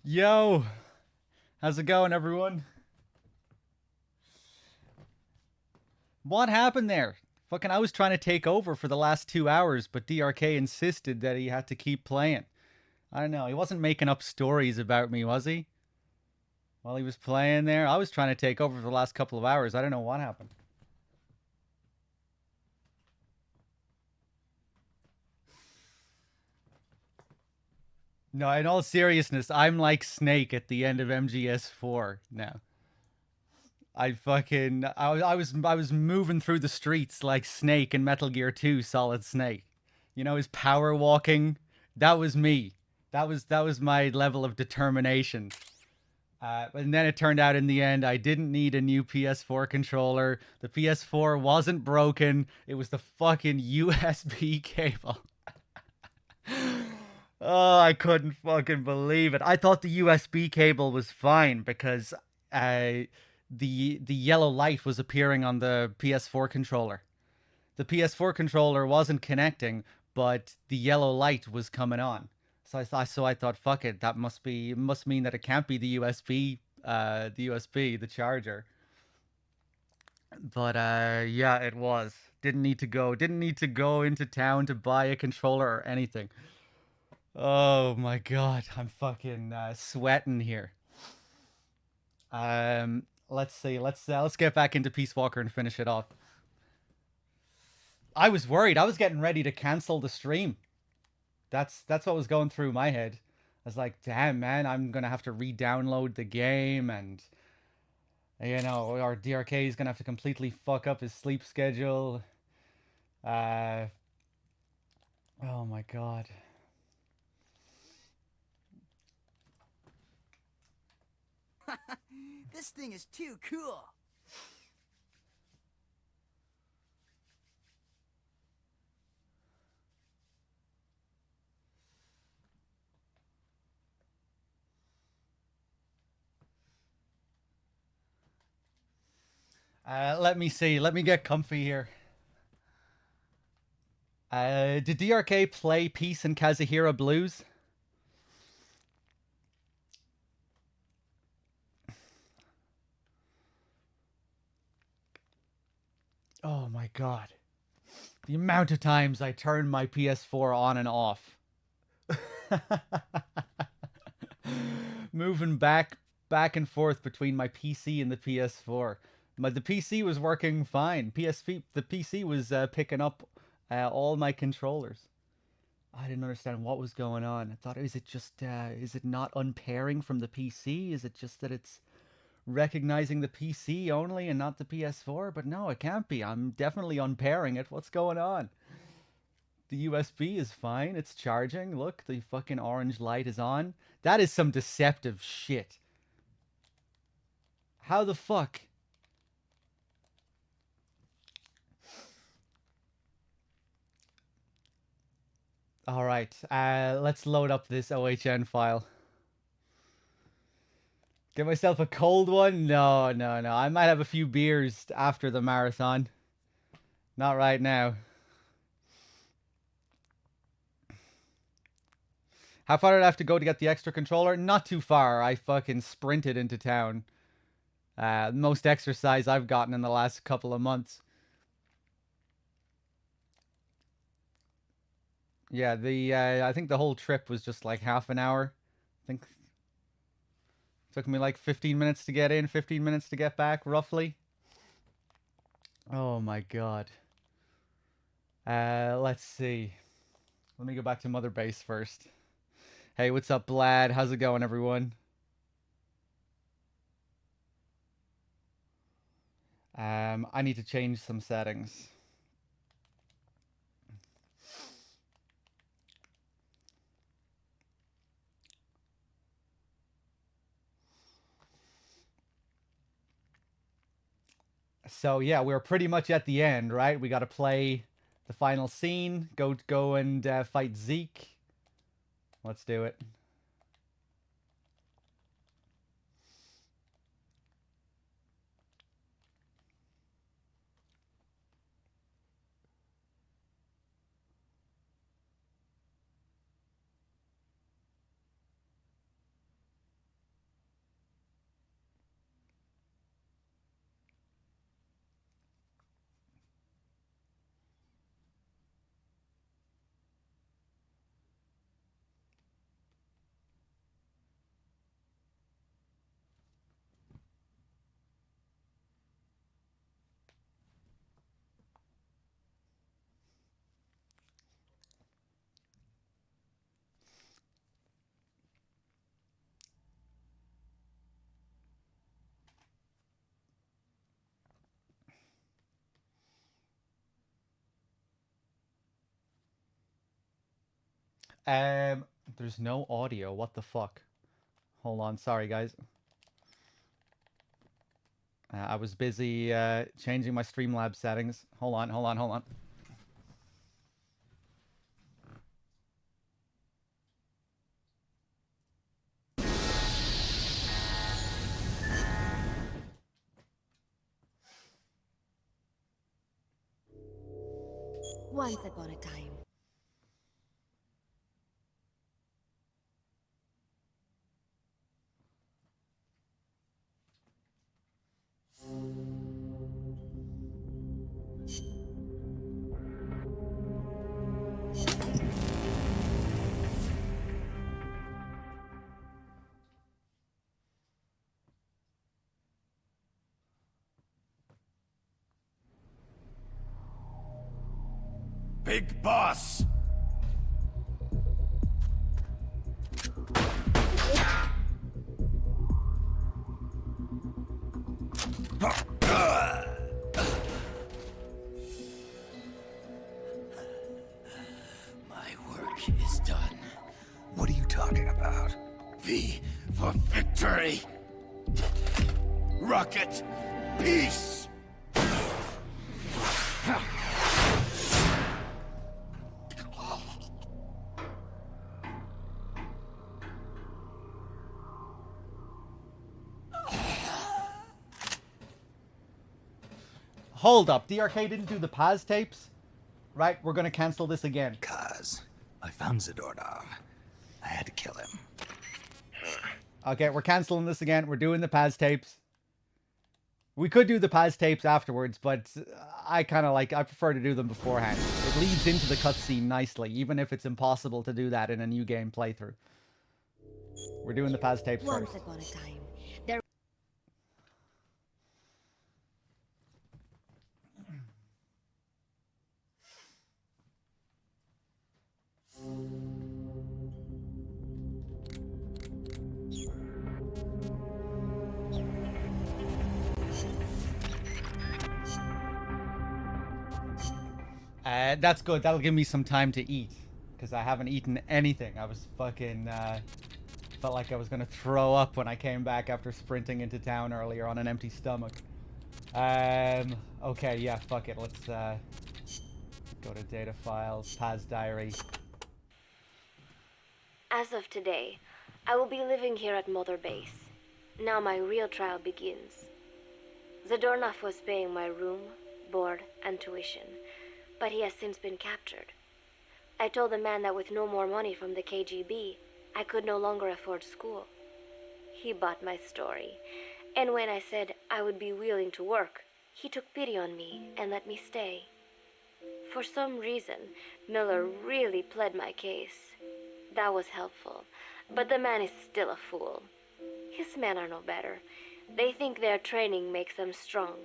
Yo, how's it going, everyone? What happened there? Fucking, I was trying to take over for the last 2 hours, but DRK insisted that he had to keep playing. I don't know, he wasn't making up stories about me, was he? While he was playing there, I was trying to take over for the last couple of hours. I don't know what happened. No, in all seriousness, I'm like Snake at the end of MGS4 now. I was moving through the streets like Snake in Metal Gear 2 Solid Snake. You know, his power walking. That was me. That was my level of determination. And then it turned out in the end I didn't need a new PS4 controller. The PS4 wasn't broken. It was the fucking USB cable. Oh, I couldn't fucking believe it. I thought the USB cable was fine because uh, the yellow light was appearing on the PS4 controller. The PS4 controller wasn't connecting, but the yellow light was coming on. So I thought, fuck it, that must mean that it can't be the charger. But yeah, it was. Didn't need to go into town to buy a controller or anything. Oh my god, I'm fucking sweating here. Let's see. Let's get back into Peace Walker and finish it off. I was worried. I was getting ready to cancel the stream. That's what was going through my head. I was like, damn man, I'm gonna have to re-download the game, and our DRK is gonna have to completely fuck up his sleep schedule. Uh, oh my god. This thing is too cool. Let me see. Let me get comfy here. Did DRK play Peace and Kazuhira Blues? Oh my god. The amount of times I turned my PS4 on and off. Moving back and forth between my PC and the PS4. The PC was working fine. The PC was picking up all my controllers. I didn't understand what was going on. I thought, is it not unpairing from the PC? Is it just that it's recognizing the PC only and not the PS4? But no, it can't be. I'm definitely unpairing it. What's going on? The USB is fine. It's charging. Look, the fucking orange light is on. That is some deceptive shit. How the fuck? All right, let's load up this OHN file. Get myself a cold one? No, no, no. I might have a few beers after the marathon. Not right now. How far did I have to go to get the extra controller? Not too far. I fucking sprinted into town. Most exercise I've gotten in the last couple of months. Yeah, the I think the whole trip was just like half an hour. I think it took me like 15 minutes to get in, 15 minutes to get back, roughly. Oh my god. Let's see. Let me go back to Mother Base first. Hey, what's up, Blad? How's it going, everyone? I need to change some settings. So yeah, we're pretty much at the end, right? We got to play the final scene. Go and fight Zeke. Let's do it. There's no audio. What the fuck? Hold on. Sorry, guys. I was busy changing my Streamlabs settings. Hold on, hold on, hold on. Once upon a time. Big Boss! My work is done. What are you talking about? V for victory! Rocket! Peace! Hold up. DRK didn't do the Paz tapes? Right, we're gonna cancel this again. Cause I found Zadornov. I had to kill him. Okay, we're canceling this again. We're doing the Paz tapes. We could do the Paz tapes afterwards, but I prefer to do them beforehand. It leads into the cutscene nicely, even if it's impossible to do that in a new game playthrough. We're doing the Paz tapes Once first. upon a time, there. That's good. That'll give me some time to eat. Because I haven't eaten anything. I was fucking... felt like I was going to throw up when I came back after sprinting into town earlier on an empty stomach. Okay, yeah, fuck it. Let's go to data files, Paz diary. As of today, I will be living here at Mother Base. Now my real trial begins. Zadornov was paying my room, board, and tuition, but he has since been captured. I told the man that with no more money from the KGB, I could no longer afford school. He bought my story, and when I said I would be willing to work, he took pity on me and let me stay. For some reason, Miller really pled my case. That was helpful, but the man is still a fool. His men are no better. They think their training makes them strong,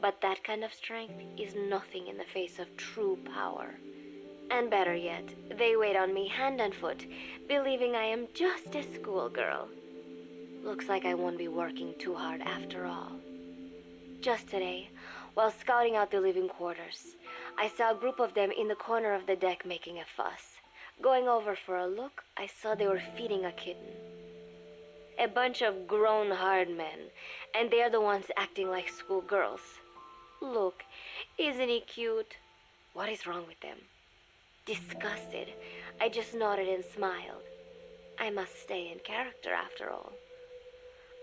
but that kind of strength is nothing in the face of true power. And better yet, they wait on me hand and foot, believing I am just a schoolgirl. Looks like I won't be working too hard after all. Just today, while scouting out the living quarters, I saw a group of them in the corner of the deck making a fuss. Going over for a look, I saw they were feeding a kitten. A bunch of grown hard men, and they're the ones acting like schoolgirls. Look, isn't he cute? What is wrong with them? Disgusted, I just nodded and smiled. I must stay in character after all.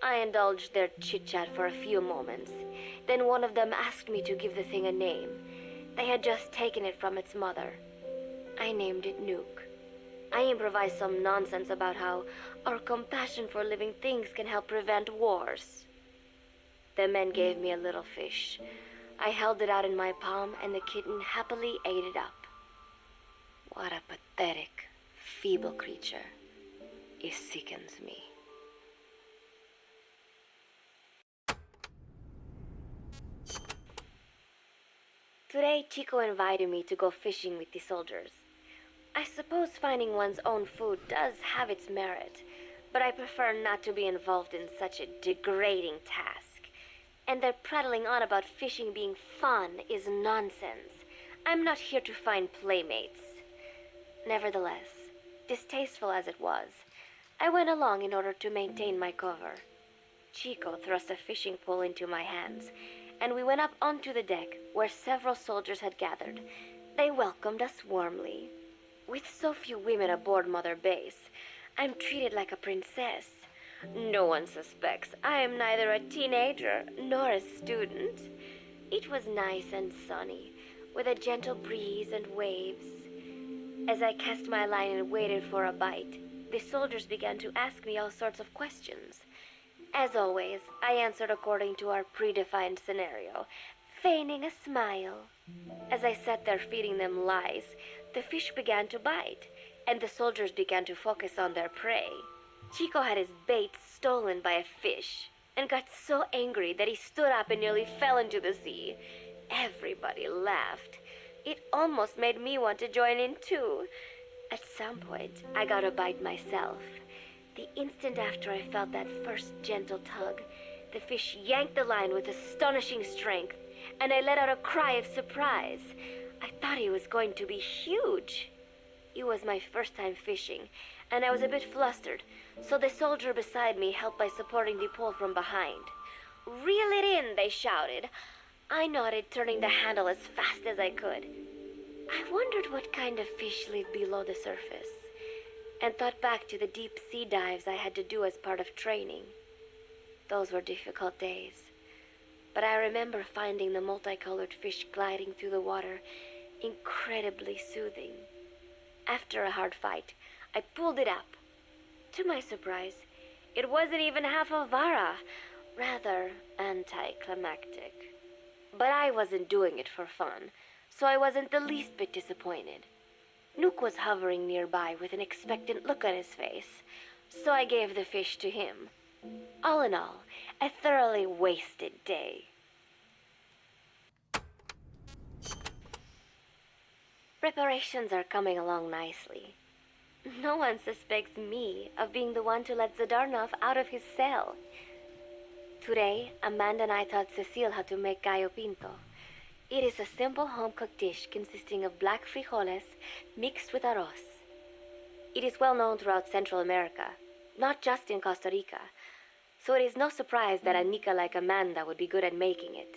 I indulged their chit-chat for a few moments. Then one of them asked me to give the thing a name. They had just taken it from its mother. I named it Nuke. I improvised some nonsense about how our compassion for living things can help prevent wars. The men gave me a little fish. I held it out in my palm and the kitten happily ate it up. What a pathetic, feeble creature. It sickens me. Today, Chico invited me to go fishing with the soldiers. I suppose finding one's own food does have its merit, but I prefer not to be involved in such a degrading task. And their prattling on about fishing being fun is nonsense. I'm not here to find playmates. Nevertheless, distasteful as it was. I went along in order to maintain my cover. Chico thrust a fishing pole into my hands, and we went up onto the deck where several soldiers had gathered. They welcomed us warmly. With so few women aboard Mother Base, I'm treated like a princess. No one suspects I am neither a teenager nor a student. It was nice and sunny, with a gentle breeze and waves. As I cast my line and waited for a bite, the soldiers began to ask me all sorts of questions. As always, I answered according to our predefined scenario, feigning a smile. As I sat there feeding them lies, the fish began to bite, and the soldiers began to focus on their prey. Chico had his bait stolen by a fish, and got so angry that he stood up and nearly fell into the sea. Everybody laughed. It almost made me want to join in too. At some point, I got a bite myself. The instant after I felt that first gentle tug, the fish yanked the line with astonishing strength, and I let out a cry of surprise. I thought he was going to be huge. It was my first time fishing, and I was a bit flustered, so the soldier beside me helped by supporting the pole from behind. "Reel it in," they shouted. I nodded, turning the handle as fast as I could. I wondered what kind of fish lived below the surface, and thought back to the deep sea dives I had to do as part of training. Those were difficult days, but I remember finding the multicolored fish gliding through the water incredibly soothing. After a hard fight, I pulled it up. To my surprise, it wasn't even half a vara, rather anticlimactic. But I wasn't doing it for fun, so I wasn't the least bit disappointed. Nook was hovering nearby with an expectant look on his face, so I gave the fish to him. All in all, a thoroughly wasted day. Preparations are coming along nicely. No one suspects me of being the one to let Zadarnov out of his cell. Today, Amanda and I taught Cecile how to make gallo pinto. It is a simple home-cooked dish consisting of black frijoles mixed with arroz. It is well known throughout Central America, not just in Costa Rica, so it is no surprise that a Nica like Amanda would be good at making it.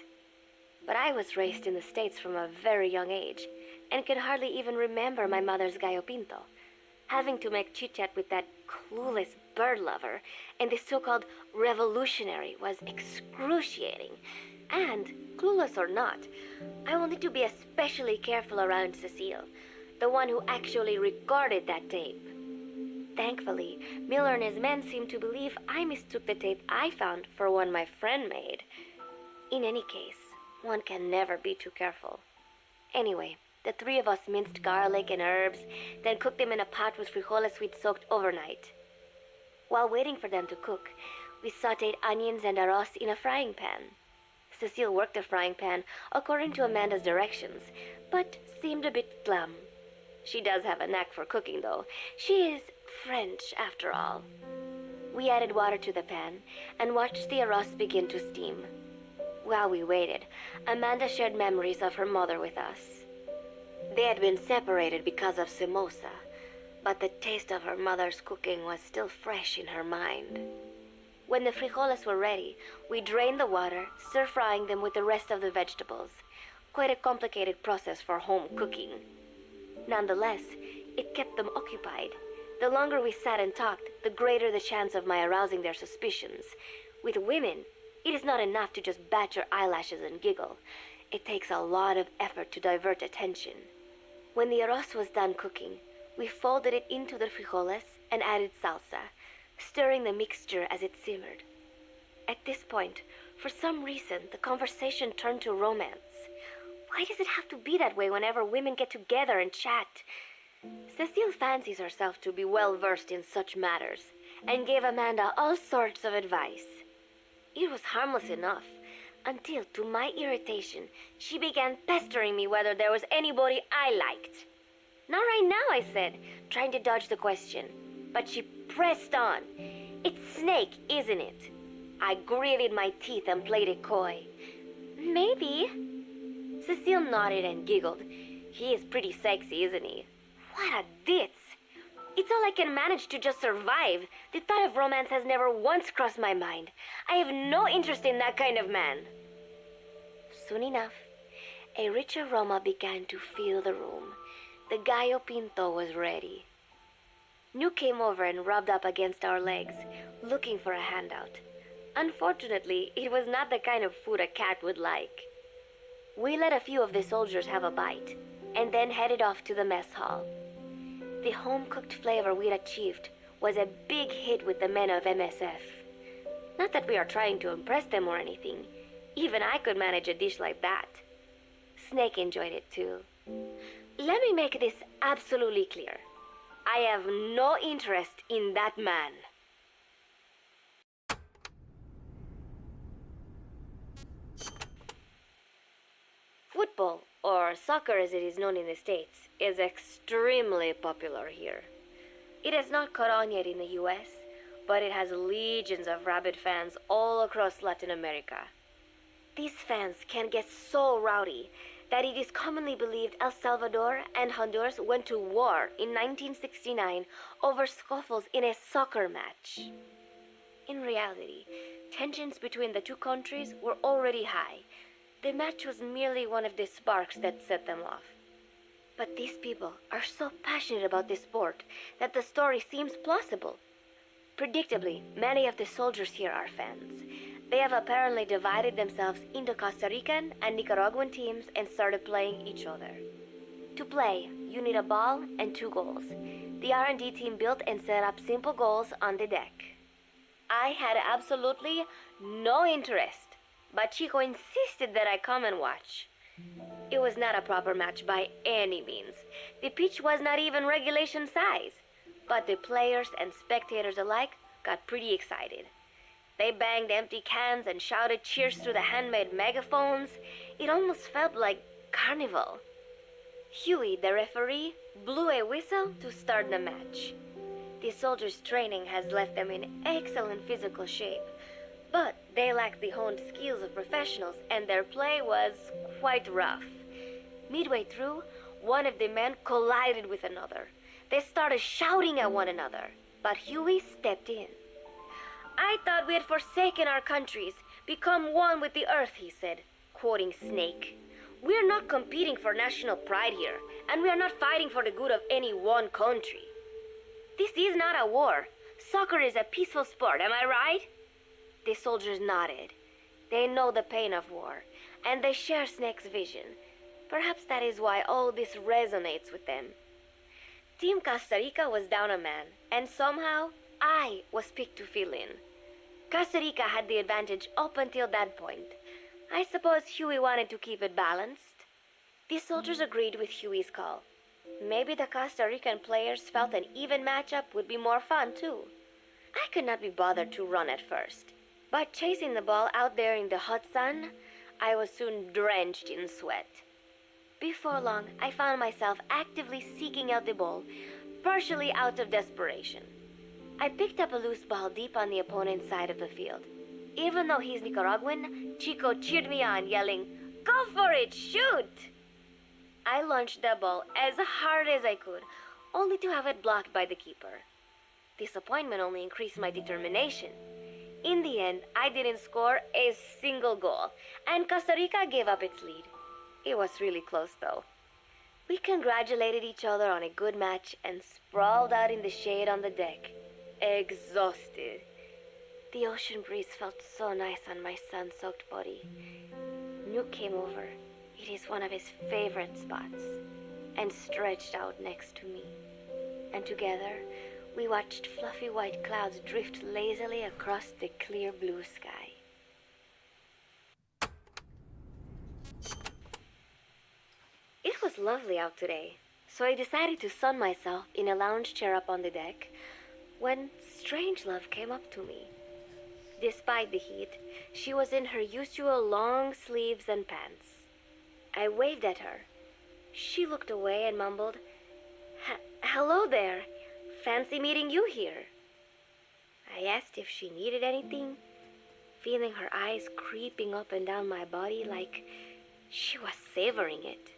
But I was raised in the States from a very young age, and can hardly even remember my mother's gallo pinto. Having to make chit-chat with that clueless bird lover and the so-called revolutionary was excruciating. And, clueless or not, I wanted to be especially careful around Cecile, the one who actually recorded that tape. Thankfully, Miller and his men seemed to believe I mistook the tape I found for one my friend made. In any case, one can never be too careful. Anyway, the three of us minced garlic and herbs, then cooked them in a pot with frijoles we'd soaked overnight. While waiting for them to cook, we sautéed onions and arroz in a frying pan. Cecile worked the frying pan according to Amanda's directions, but seemed a bit glum. She does have a knack for cooking, though. She is French, after all. We added water to the pan and watched the arroz begin to steam. While we waited, Amanda shared memories of her mother with us. They had been separated because of Simosa, but the taste of her mother's cooking was still fresh in her mind. When the frijoles were ready, we drained the water, stir-frying them with the rest of the vegetables. Quite a complicated process for home cooking. Nonetheless, it kept them occupied. The longer we sat and talked, the greater the chance of my arousing their suspicions. With women, it is not enough to just bat your eyelashes and giggle. It takes a lot of effort to divert attention. When the arroz was done cooking, we folded it into the frijoles and added salsa, stirring the mixture as it simmered. At this point, for some reason, the conversation turned to romance. Why does it have to be that way whenever women get together and chat? Cecile fancies herself to be well-versed in such matters, and gave Amanda all sorts of advice. It was harmless enough, until, to my irritation, she began pestering me whether there was anybody I liked. "Not right now," I said, trying to dodge the question. But she pressed on. "It's Snake, isn't it?" I gritted my teeth and played it coy. "Maybe." Cecile nodded and giggled. "He is pretty sexy, isn't he?" What a ditz! It's Until I can manage to just survive, the thought of romance has never once crossed my mind. I have no interest in that kind of man. Soon enough, a rich aroma began to fill the room. The gallo pinto was ready. New came over and rubbed up against our legs, looking for a handout. Unfortunately, it was not the kind of food a cat would like. We let a few of the soldiers have a bite, and then headed off to the mess hall. The home-cooked flavor we'd achieved was a big hit with the men of MSF. Not that we are trying to impress them or anything. Even I could manage a dish like that. Snake enjoyed it too. Let me make this absolutely clear. I have no interest in that man. Football, or soccer as it is known in the States, is extremely popular here. It has not caught on yet in the US, but it has legions of rabid fans all across Latin America. These fans can get so rowdy that it is commonly believed El Salvador and Honduras went to war in 1969 over scuffles in a soccer match. In reality, tensions between the two countries were already high. The match was merely one of the sparks that set them off. But these people are so passionate about this sport that the story seems plausible. Predictably, many of the soldiers here are fans. They have apparently divided themselves into Costa Rican and Nicaraguan teams and started playing each other. To play, you need a ball and 2 goals. The R&D team built and set up simple goals on the deck. I had absolutely no interest, but Chico insisted that I come and watch. It was not a proper match by any means. The pitch was not even regulation size, but the players and spectators alike got pretty excited. They banged empty cans and shouted cheers through the handmade megaphones. It almost felt like carnival. Huey, the referee, blew a whistle to start the match. The soldiers' training has left them in excellent physical shape, but they lacked the honed skills of professionals and their play was quite rough. Midway through, one of the men collided with another. They started shouting at one another, but Huey stepped in. "I thought we had forsaken our countries, become one with the earth," he said, quoting Snake. "We're not competing for national pride here, and we are not fighting for the good of any one country. This is not a war. Soccer is a peaceful sport, am I right?" The soldiers nodded. They know the pain of war, and they share Snake's vision. Perhaps that is why all this resonates with them. Team Costa Rica was down a man, and somehow I was picked to fill in. Costa Rica had the advantage up until that point. I suppose Huey wanted to keep it balanced. The soldiers agreed with Huey's call. Maybe the Costa Rican players felt an even matchup would be more fun too. I could not be bothered to run at first, but chasing the ball out there in the hot sun, I was soon drenched in sweat. Before long, I found myself actively seeking out the ball, partially out of desperation. I picked up a loose ball deep on the opponent's side of the field. Even though he's Nicaraguan, Chico cheered me on, yelling, "Go for it, shoot!" I launched the ball as hard as I could, only to have it blocked by the keeper. Disappointment only increased my determination. In the end, I didn't score a single goal, and Costa Rica gave up its lead. It was really close, though. We congratulated each other on a good match and sprawled out in the shade on the deck, exhausted. The ocean breeze felt so nice on my sun-soaked body. Nuke came over. It is one of his favorite spots, and stretched out next to me. And together, we watched fluffy white clouds drift lazily across the clear blue sky. It was lovely out today, so I decided to sun myself in a lounge chair up on the deck when Strangelove came up to me. Despite the heat, she was in her usual long sleeves and pants. I waved at her. She looked away and mumbled, "Hello there. Fancy meeting you here." I asked if she needed anything, feeling her eyes creeping up and down my body like she was savoring it.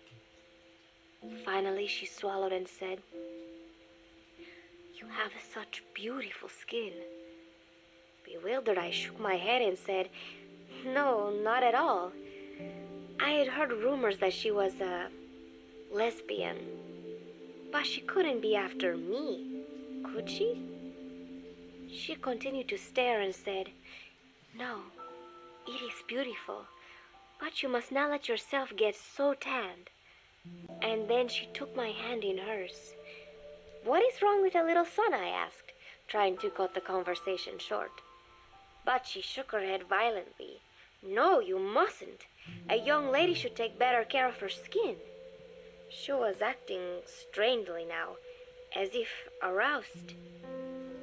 Finally, she swallowed and said, You have such beautiful skin. Bewildered, I shook my head and said, no, not at all. I had heard rumors that she was a lesbian. But she couldn't be after me, could she? She continued to stare and said, no, it is beautiful, but you must not let yourself get so tanned. And then she took my hand in hers. What is wrong with a little son? I asked, trying to cut the conversation short. But she shook her head violently. No, you mustn't. A young lady should take better care of her skin. She was acting strangely now, as if aroused.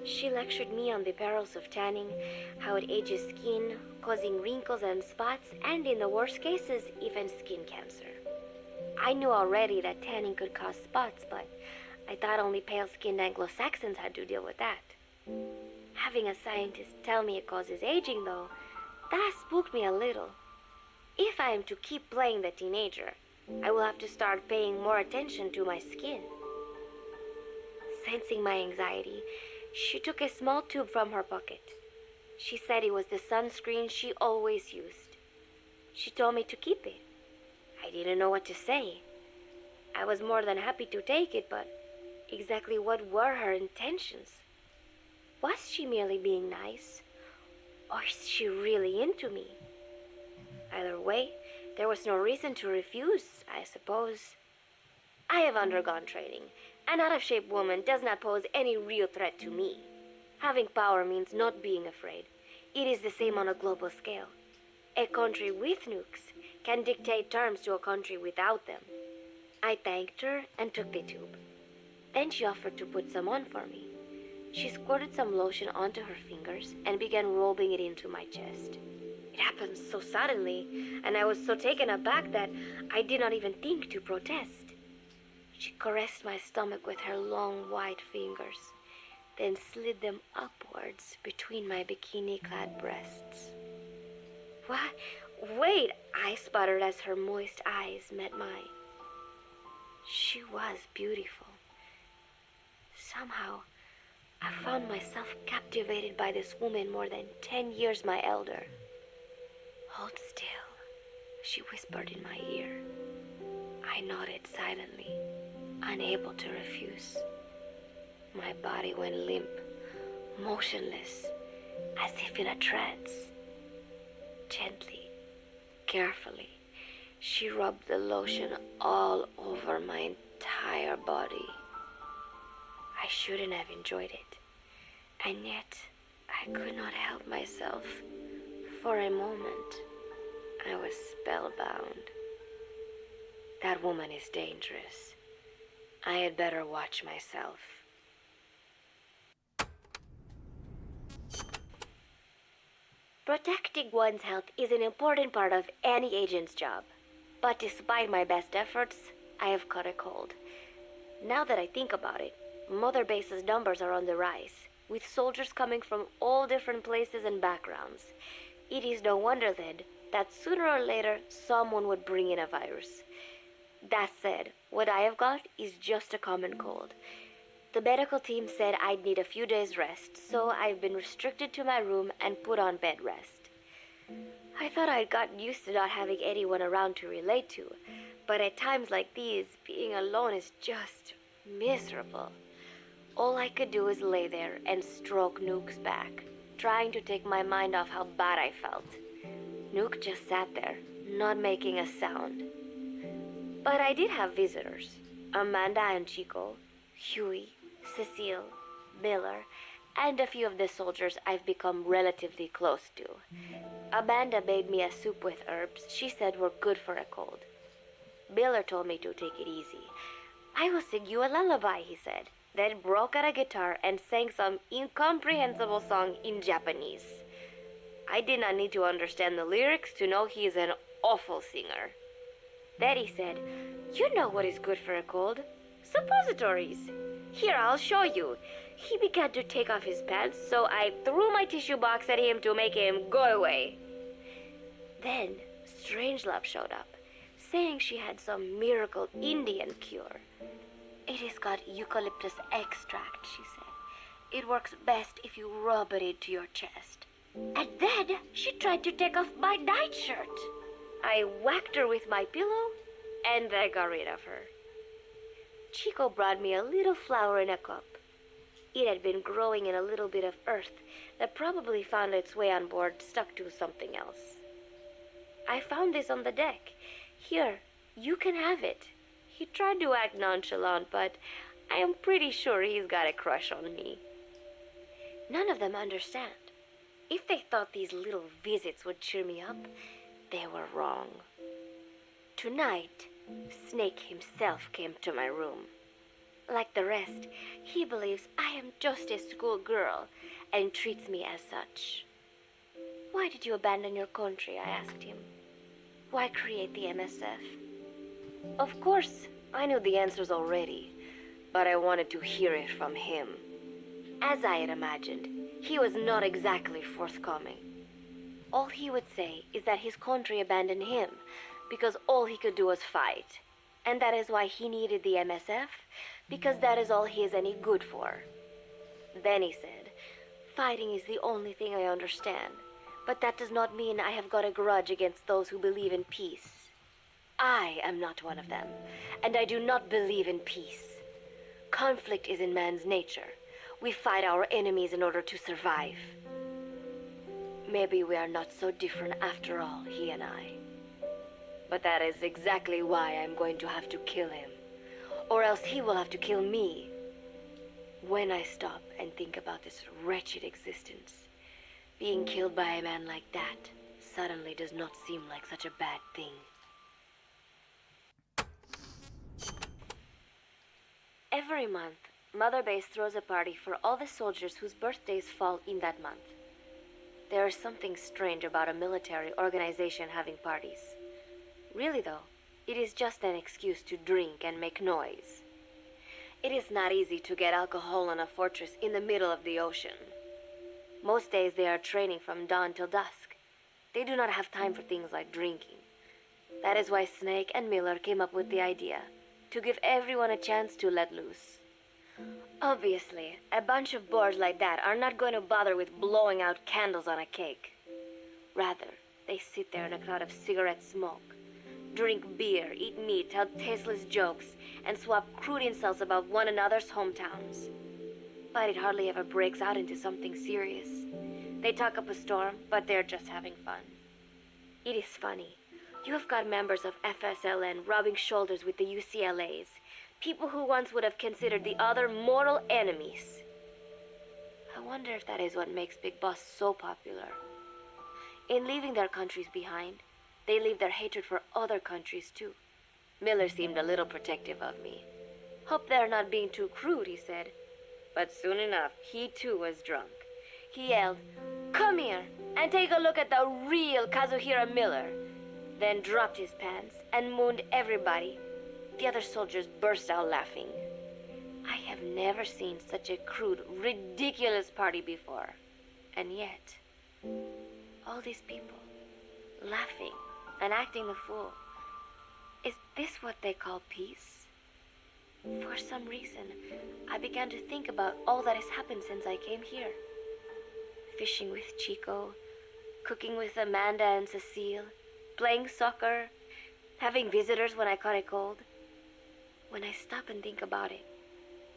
She lectured me on the perils of tanning, how it ages skin, causing wrinkles and spots, and in the worst cases, even skin cancer. I knew already that tanning could cause spots, but I thought only pale-skinned Anglo-Saxons had to deal with that. Having a scientist tell me it causes aging, though, that spooked me a little. If I am to keep playing the teenager, I will have to start paying more attention to my skin. Sensing my anxiety, she took a small tube from her pocket. She said it was the sunscreen she always used. She told me to keep it. I didn't know what to say. I was more than happy to take it, but exactly what were her intentions? Was she merely being nice? Or is she really into me? Either way, there was no reason to refuse, I suppose. I have undergone training. An out-of-shape woman does not pose any real threat to me. Having power means not being afraid. It is the same on a global scale. A country with nukes can dictate terms to a country without them. I thanked her and took the tube. Then she offered to put some on for me. She squirted some lotion onto her fingers and began rolling it into my chest. It happened so suddenly, and I was so taken aback that I did not even think to protest. She caressed my stomach with her long white fingers, then slid them upwards between my bikini-clad breasts. What? Wait, I sputtered as her moist eyes met mine. She was beautiful. Somehow, I found myself captivated by this woman more than 10 years my elder. Hold still, she whispered in my ear. I nodded silently, unable to refuse. My body went limp, motionless, as if in a trance. Gently, carefully, she rubbed the lotion all over my entire body. I shouldn't have enjoyed it, and yet I could not help myself. For a moment, I was spellbound. That woman is dangerous. I had better watch myself. Protecting one's health is an important part of any agent's job. But despite my best efforts, I have caught a cold. Now that I think about it, Mother Base's numbers are on the rise, with soldiers coming from all different places and backgrounds. It is no wonder, then, that sooner or later someone would bring in a virus. That said, what I have got is just a common cold. The medical team said I'd need a few days rest, so I've been restricted to my room and put on bed rest. I thought I'd gotten used to not having anyone around to relate to, but at times like these, being alone is just miserable. All I could do is lay there and stroke Nook's back, trying to take my mind off how bad I felt. Nook just sat there, not making a sound. But I did have visitors. Amanda and Chico, Huey, Cecile, Miller, and a few of the soldiers I've become relatively close to. Amanda made me a soup with herbs she said were good for a cold. Miller told me to take it easy. I will sing you a lullaby, he said, then broke out a guitar and sang some incomprehensible song in Japanese. I did not need to understand the lyrics to know he is an awful singer. Then he said, "You know what is good for a cold? Suppositories. Here, I'll show you." He began to take off his pants, so I threw my tissue box at him to make him go away. Then Strangelove showed up, saying she had some miracle Indian cure. It has got eucalyptus extract, she said, It works best if you rub it into your chest. And then she tried to take off my nightshirt. I whacked her with my pillow, and I got rid of her. Chico brought me a little flower in a cup. It had been growing in a little bit of earth that probably found its way on board, stuck to something else. I found this on the deck. Here, you can have it. He tried to act nonchalant, but I am pretty sure he's got a crush on me. None of them understand. If they thought these little visits would cheer me up, they were wrong. Tonight, Snake himself came to my room. Like the rest, he believes I am just a schoolgirl and treats me as such. Why did you abandon your country? I asked him. Why create the MSF? Of course, I knew the answers already, but I wanted to hear it from him. As I had imagined, he was not exactly forthcoming. All he would say is that his country abandoned him because all he could do was fight. And that is why he needed the MSF, because that is all he is any good for. Then he said, fighting is the only thing I understand, but that does not mean I have got a grudge against those who believe in peace. I am not one of them, and I do not believe in peace. Conflict is in man's nature. We fight our enemies in order to survive. Maybe we are not so different after all, he and I. But that is exactly why I'm going to have to kill him. Or else he will have to kill me. When I stop and think about this wretched existence, being killed by a man like that suddenly does not seem like such a bad thing. Every month, Mother Base throws a party for all the soldiers whose birthdays fall in that month. There is something strange about a military organization having parties. Really though, it is just an excuse to drink and make noise. It is not easy to get alcohol on a fortress in the middle of the ocean. Most days they are training from dawn till dusk. They do not have time for things like drinking. That is why Snake and Miller came up with the idea, to give everyone a chance to let loose. Obviously, a bunch of boors like that are not going to bother with blowing out candles on a cake. Rather, they sit there in a cloud of cigarette smoke, drink beer, eat meat, tell tasteless jokes, and swap crude insults about one another's hometowns. But it hardly ever breaks out into something serious. They talk up a storm, but they're just having fun. It is funny. You have got members of FSLN rubbing shoulders with the UCLAs, people who once would have considered the other mortal enemies. I wonder if that is what makes Big Boss so popular. In leaving their countries behind, they leave their hatred for other countries too. Miller seemed a little protective of me. Hope they're not being too crude, he said. But soon enough, he too was drunk. He yelled, "Come here and take a look at the real Kazuhira Miller," then dropped his pants and mooned everybody. The other soldiers burst out laughing. I have never seen such a crude, ridiculous party before. And yet, all these people, laughing and acting the fool. Is this what they call peace? For some reason, I began to think about all that has happened since I came here. Fishing with Chico, cooking with Amanda and Cecile, playing soccer, having visitors when I caught a cold. When I stop and think about it,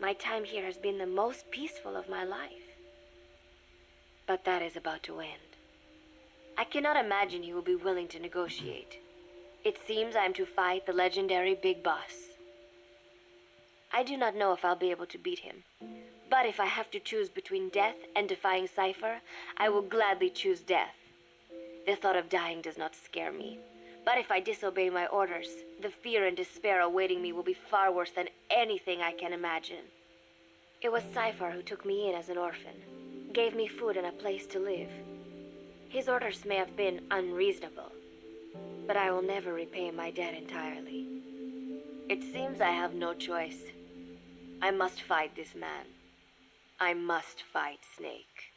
my time here has been the most peaceful of my life. But that is about to end. I cannot imagine he will be willing to negotiate. It seems I am to fight the legendary Big Boss. I do not know if I'll be able to beat him, but if I have to choose between death and defying Cypher, I will gladly choose death. The thought of dying does not scare me, but if I disobey my orders, the fear and despair awaiting me will be far worse than anything I can imagine. It was Cypher who took me in as an orphan, gave me food and a place to live. His orders may have been unreasonable, but I will never repay my debt entirely. It seems I have no choice. I must fight this man. I must fight Snake.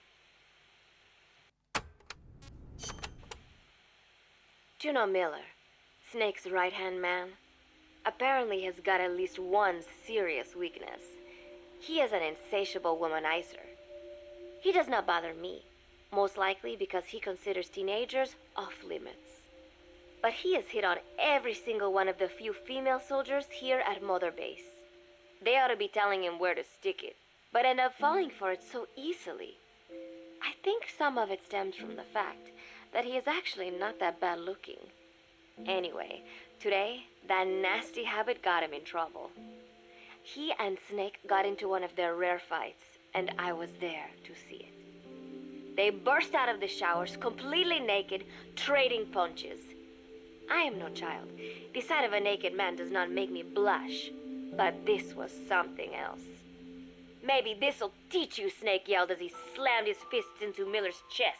Juno Miller, Snake's right-hand man, apparently has got at least one serious weakness. He is an insatiable womanizer. He does not bother me, most likely because he considers teenagers off limits. But he has hit on every single one of the few female soldiers here at Mother Base. They ought to be telling him where to stick it, but end up falling for it so easily. I think some of it stems from the fact that he is actually not that bad looking. Anyway, today, that nasty habit got him in trouble. He and Snake got into one of their rare fights, and I was there to see it. They burst out of the showers, completely naked, trading punches. I am no child. The sight of a naked man does not make me blush, but this was something else. Maybe this'll teach you, Snake yelled as he slammed his fists into Miller's chest.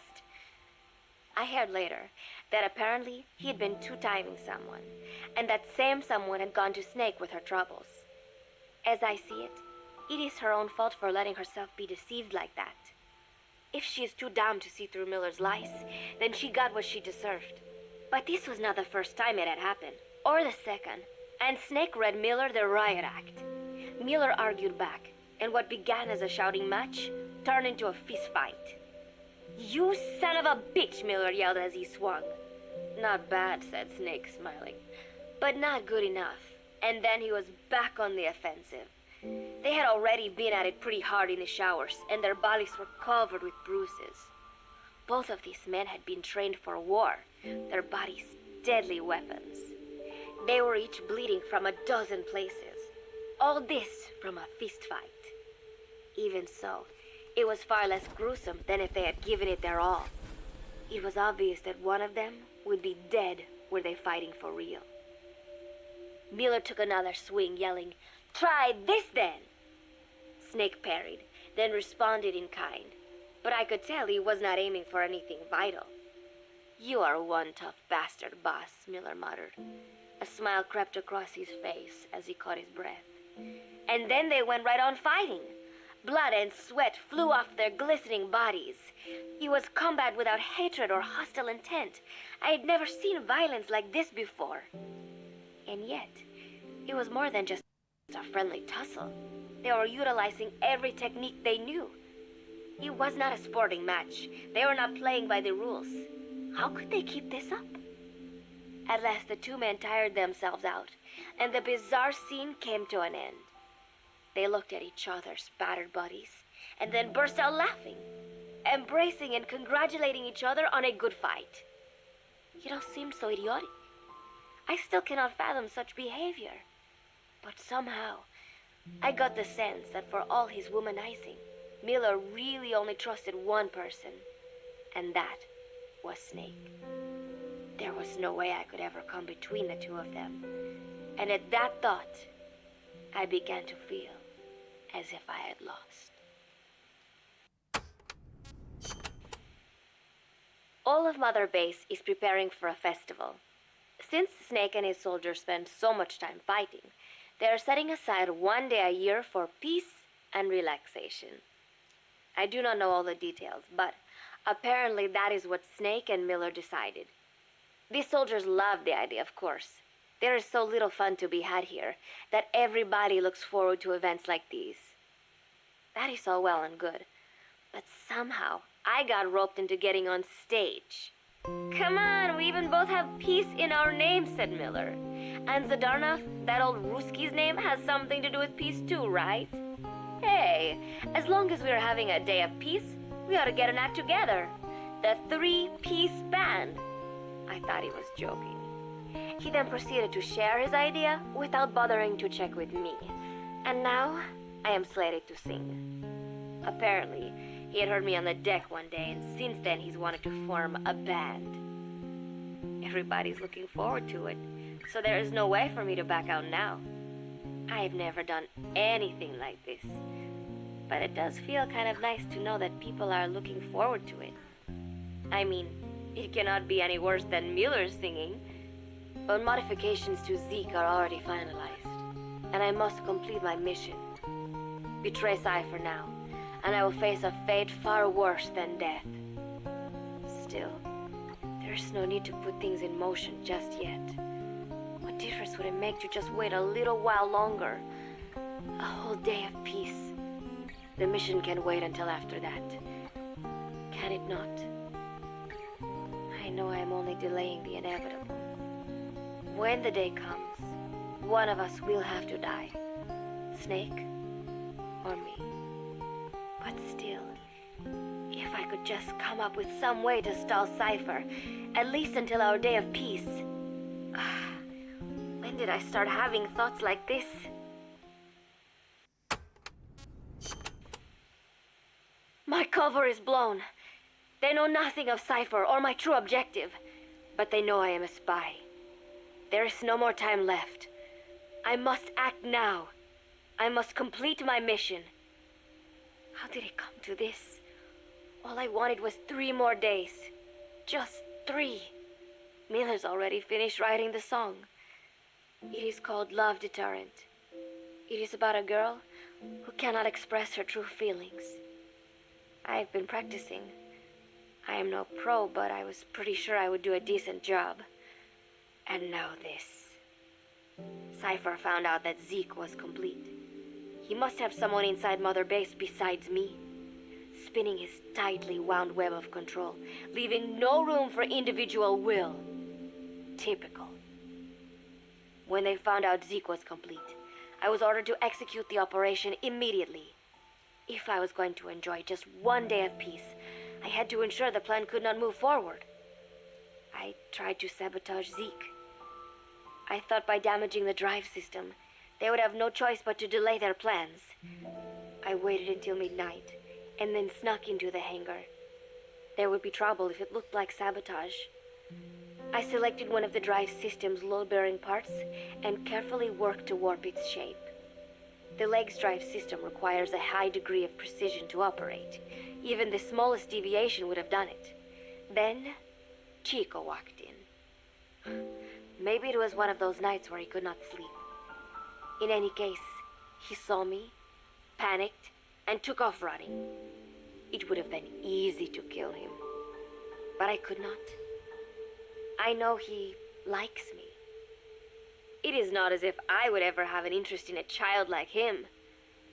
I heard later that apparently he had been two-timing someone, and that same someone had gone to Snake with her troubles. As I see it, it is her own fault for letting herself be deceived like that. If she is too dumb to see through Miller's lies, then she got what she deserved. But this was not the first time it had happened, or the second, and Snake read Miller the riot act. Miller argued back, and what began as a shouting match turned into a fist fight. "You son of a bitch," Miller yelled as he swung. "Not bad," said Snake, smiling, "but not good enough." And then he was back on the offensive. They had already been at it pretty hard in the showers, and their bodies were covered with bruises. Both of these men had been trained for war, their bodies deadly weapons. They were each bleeding from a dozen places. All this from a fist fight. Even so, it was far less gruesome than if they had given it their all. It was obvious that one of them would be dead were they fighting for real. Miller took another swing, yelling, "Try this then!" Snake parried, then responded in kind, but I could tell he was not aiming for anything vital. "You are one tough bastard, boss," Miller muttered. A smile crept across his face as he caught his breath. And then they went right on fighting. Blood and sweat flew off their glistening bodies. It was combat without hatred or hostile intent. I had never seen violence like this before. And yet, it was more than just a friendly tussle. They were utilizing every technique they knew. It was not a sporting match. They were not playing by the rules. How could they keep this up? At last, the two men tired themselves out, and the bizarre scene came to an end. They looked at each other's battered bodies, and then burst out laughing, embracing and congratulating each other on a good fight. It all seemed so idiotic. I still cannot fathom such behavior. But somehow, I got the sense that for all his womanizing, Miller really only trusted one person, and that was Snake. There was no way I could ever come between the two of them. And at that thought, I began to feel as if I had lost. All of Mother Base is preparing for a festival. Since Snake and his soldiers spend so much time fighting, they are setting aside one day a year for peace and relaxation. I do not know all the details, but apparently that is what Snake and Miller decided. These soldiers love the idea, of course. There is so little fun to be had here that everybody looks forward to events like these. That is all well and good, but somehow I got roped into getting on stage. "Come on, we even both have peace in our name," said Miller. "And Zadarnov, that old Ruski's name, has something to do with peace too, right? Hey, as long as we're having a day of peace, we ought to get an act together. The Three-Piece Band." I thought he was joking. He then proceeded to share his idea without bothering to check with me. And now, I am slated to sing. Apparently, he had heard me on the deck one day, and since then he's wanted to form a band. Everybody's looking forward to it, so there is no way for me to back out now. I have never done anything like this, but it does feel kind of nice to know that people are looking forward to it. I mean, it cannot be any worse than Miller's singing, but modifications to Zeke are already finalized, and I must complete my mission. Betray Sai for now, and I will face a fate far worse than death. Still, there's no need to put things in motion just yet. What difference would it make to just wait a little while longer? A whole day of peace. The mission can wait until after that, Can it not? I know I am only delaying the inevitable. When the day comes, one of us will have to die. Snake or me. But still, if I could just come up with some way to stall Cypher, at least until our day of peace. When did I start having thoughts like this? My cover is blown. They know nothing of Cypher or my true objective, but they know I am a spy. There is no more time left. I must act now. I must complete my mission. How did it come to this? All I wanted was 3 more days. Just 3. Miller's already finished writing the song. It is called Love Deterrent. It is about a girl who cannot express her true feelings. I have been practicing. I am no pro, but I was pretty sure I would do a decent job. And now this. Cypher found out that Zeke was complete. He must have someone inside Mother Base besides me, spinning his tightly wound web of control, leaving no room for individual will. Typical. When they found out Zeke was complete, I was ordered to execute the operation immediately. If I was going to enjoy just 1 day of peace, I had to ensure the plan could not move forward. I tried to sabotage Zeke. I thought by damaging the drive system, they would have no choice but to delay their plans. I waited until midnight, and then snuck into the hangar. There would be trouble if it looked like sabotage. I selected one of the drive system's load-bearing parts and carefully worked to warp its shape. The leg's drive system requires a high degree of precision to operate. Even the smallest deviation would have done it. Then, Chico walked in. Maybe it was one of those nights where he could not sleep. In any case, he saw me, panicked, and took off running. It would have been easy to kill him, but I could not. I know he likes me. It is not as if I would ever have an interest in a child like him,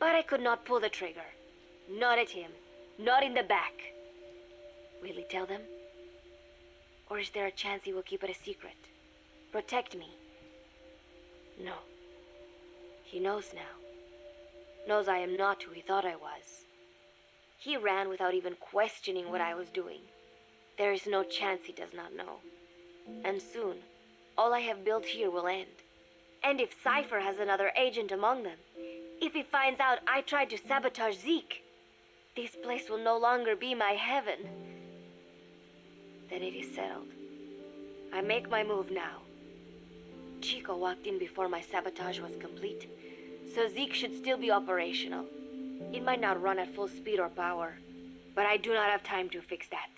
but I could not pull the trigger. Not at him, not in the back. Will he tell them? Or is there a chance he will keep it a secret? Protect me? No. He knows now. Knows I am not who he thought I was. He ran without even questioning what I was doing. There is no chance he does not know. And soon, all I have built here will end. And if Cypher has another agent among them, if he finds out I tried to sabotage Zeke, this place will no longer be my heaven. Then it is settled. I make my move now. Chico walked in before my sabotage was complete, so Zeke should still be operational. It might not run at full speed or power, but I do not have time to fix that.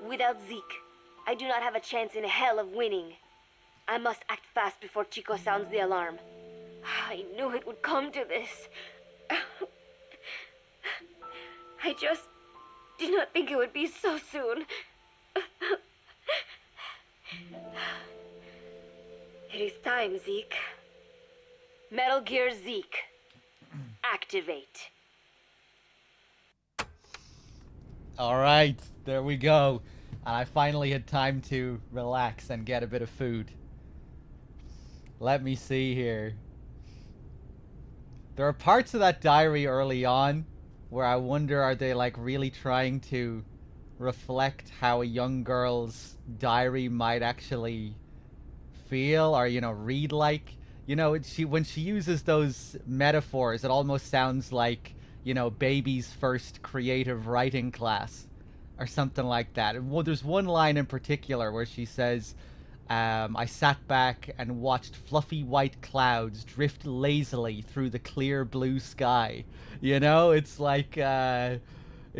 Without Zeke, I do not have a chance in hell of winning. I must act fast before Chico sounds the alarm. I knew it would come to this. I just did not think it would be so soon. It is time, Zeke. Metal Gear Zeke. Activate. All right, there we go. And I finally had time to relax and get a bit of food. Let me see here. There are parts of that diary early on where I wonder, are they like really trying to reflect how a young girl's diary might actually feel or, you know, read like? You know, when she uses those metaphors, it almost sounds like, you know, baby's first creative writing class or something like that. Well, there's one line in particular where she says, I sat back and watched fluffy white clouds drift lazily through the clear blue sky. You know, it's like, it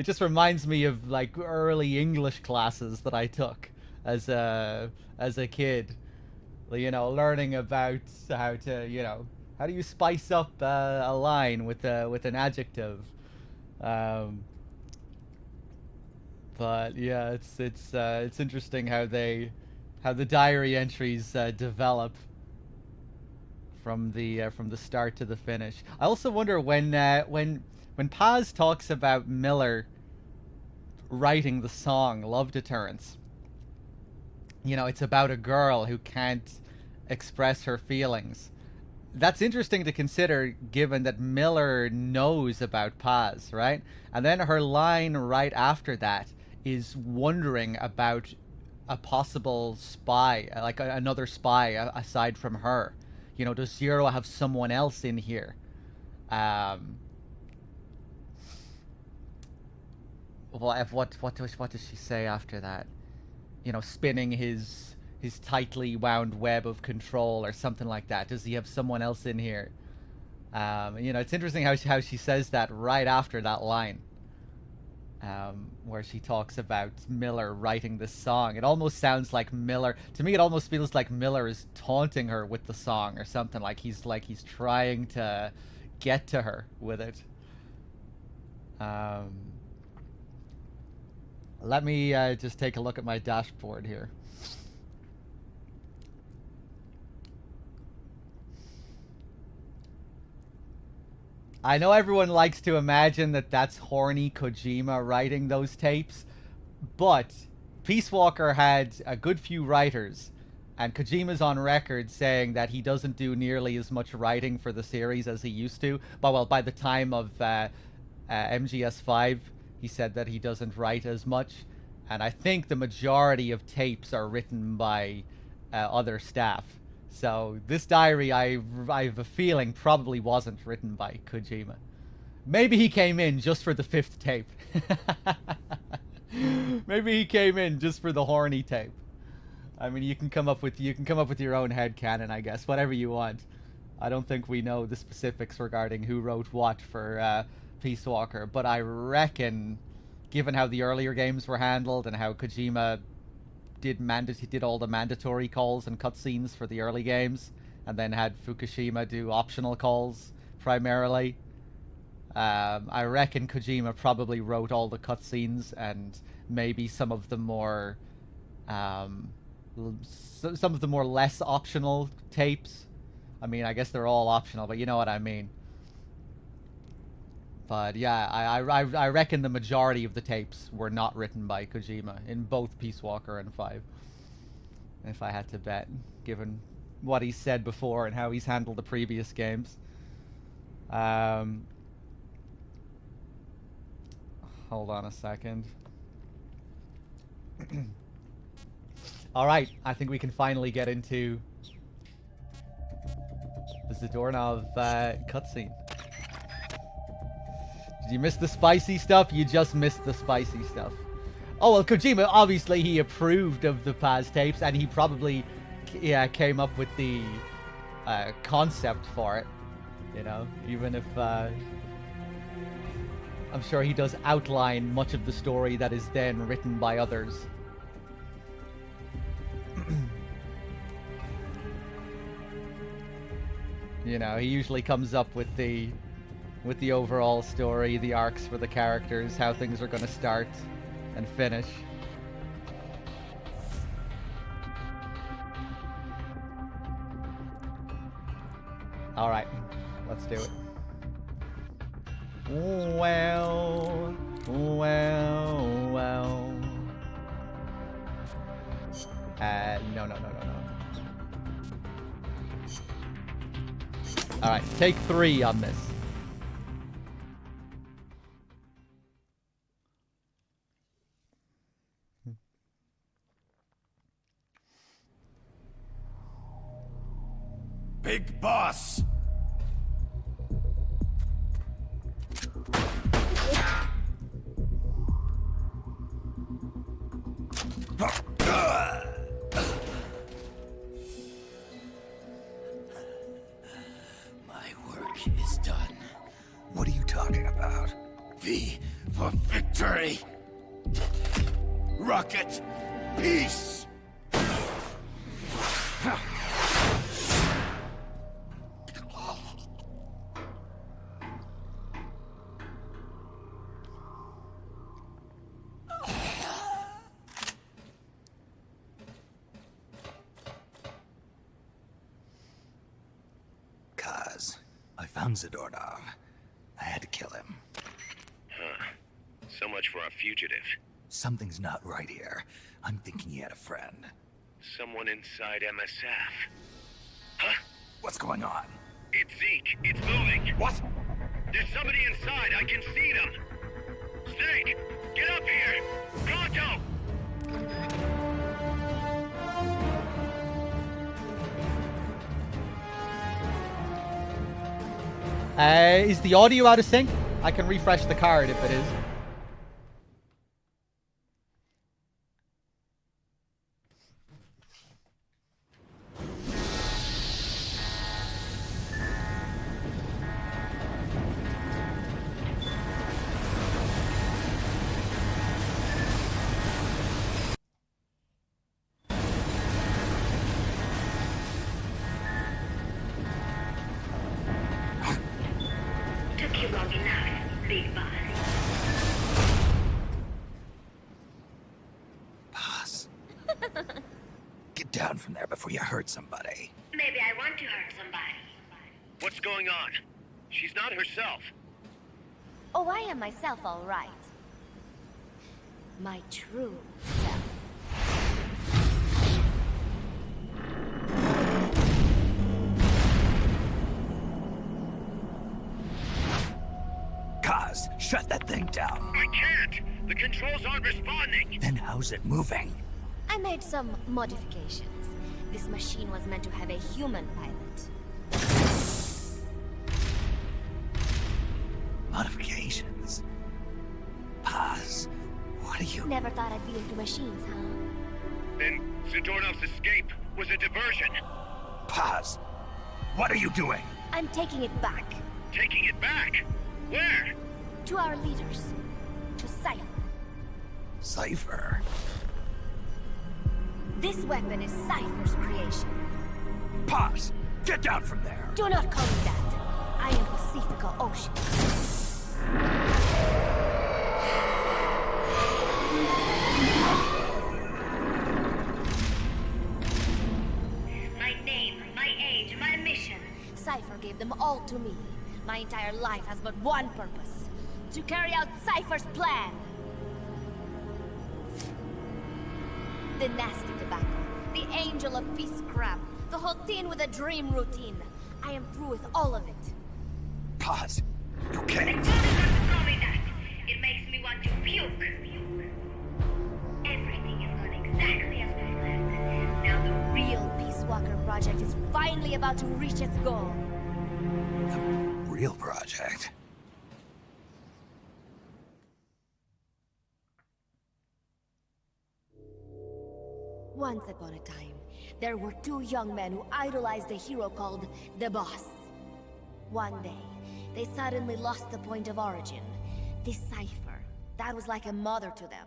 just reminds me of like early English classes that I took as a kid. You know, learning about how to, you know, how do you spice up a line with an adjective. But yeah, it's interesting how the diary entries develop from the start to the finish. I also wonder when Paz talks about Miller writing the song Love Deterrence. You know, it's about a girl who can't express her feelings. That's interesting to consider given that Miller knows about Paz, right? And then her line right after that is wondering about a possible spy, like another spy aside from her. You know, does Zero have someone else in here? What does she say after that? You know, spinning his tightly wound web of control or something like that. Does he have someone else in here? You know, it's interesting how she says that right after that line, where she talks about Miller writing this song. It almost sounds like Miller. To me, it almost feels like Miller is taunting her with the song or something. Like he's trying to get to her with it. Let me just take a look at my dashboard here. I know everyone likes to imagine that that's horny Kojima writing those tapes, but Peace Walker had a good few writers, and Kojima's on record saying that he doesn't do nearly as much writing for the series as he used to. But well, by the time of MGS5, he said that he doesn't write as much, and I think the majority of tapes are written by other staff. So this diary, I have a feeling, probably wasn't written by Kojima. Maybe he came in just for the 5th tape. Maybe he came in just for the horny tape. I mean, you can come up with your own headcanon, I guess, whatever you want. I don't think we know the specifics regarding who wrote what for Peace Walker, but I reckon, given how the earlier games were handled and how Kojima did all the mandatory calls and cutscenes for the early games, and then had Fukushima do optional calls primarily. I reckon Kojima probably wrote all the cutscenes and maybe some of the more less optional tapes. I mean, I guess they're all optional, but you know what I mean. But yeah, I reckon the majority of the tapes were not written by Kojima in both Peace Walker and 5. If I had to bet, given what he said before and how he's handled the previous games. Hold on a second. Alright, I think we can finally get into the Zadornov cutscene. Did you miss the spicy stuff? You just missed the spicy stuff. Oh, well, Kojima, obviously, he approved of the Paz tapes, and he probably came up with the concept for it, you know, even if I'm sure he does outline much of the story that is then written by others. You know, he usually comes up with the overall story, the arcs for the characters, how things are going to start and finish. Alright, let's do it. Well. No. Alright, take 3 on this. Big Boss! My work is done. What are you talking about? V for victory! Rocket! Peace! Kaz, I found Zadornov. I had to kill him. Huh. So much for our fugitive. Something's not right here. I'm thinking he had a friend. Someone inside MSF. Huh? What's going on? It's Zeke. It's moving. What? There's somebody inside. I can see them. Snake, get up here. Pronto. Is the audio out of sync? I can refresh the card if it is. Took you long enough, Big Boss. Boss. Get down from there before you hurt somebody. Maybe I want to hurt somebody. What's going on? She's not herself. Oh, I am myself, all right. My true self. Kaz, shut that thing down. I can't. The controls aren't responding. Then how's it moving? I made some modifications. This machine was meant to have a human pilot. Modifications? Kaz, what are you... Never thought I'd be into machines, huh? Then Zadornov's escape was a diversion. Kaz, what are you doing? I'm taking it back. Taking it back? Where? To our leaders. To Cypher. Cypher? This weapon is Cypher's creation. Paz, get down from there. Do not call me that. I am Pacifica Ocean. My name, my age, my mission. Cypher gave them all to me. My entire life has but one purpose. To carry out Cypher's plan. The nasty tobacco. The angel of peace crap. The whole thing with a dream routine. I am through with all of it. Paz, you can't. It makes me want to puke. Everything is going exactly as we planned. Now the real Peace Walker project is finally about to reach its goal. The real project? Once upon a time, there were two young men who idolized a hero called the Boss. One day, they suddenly lost the point of origin. This Cypher, that was like a mother to them.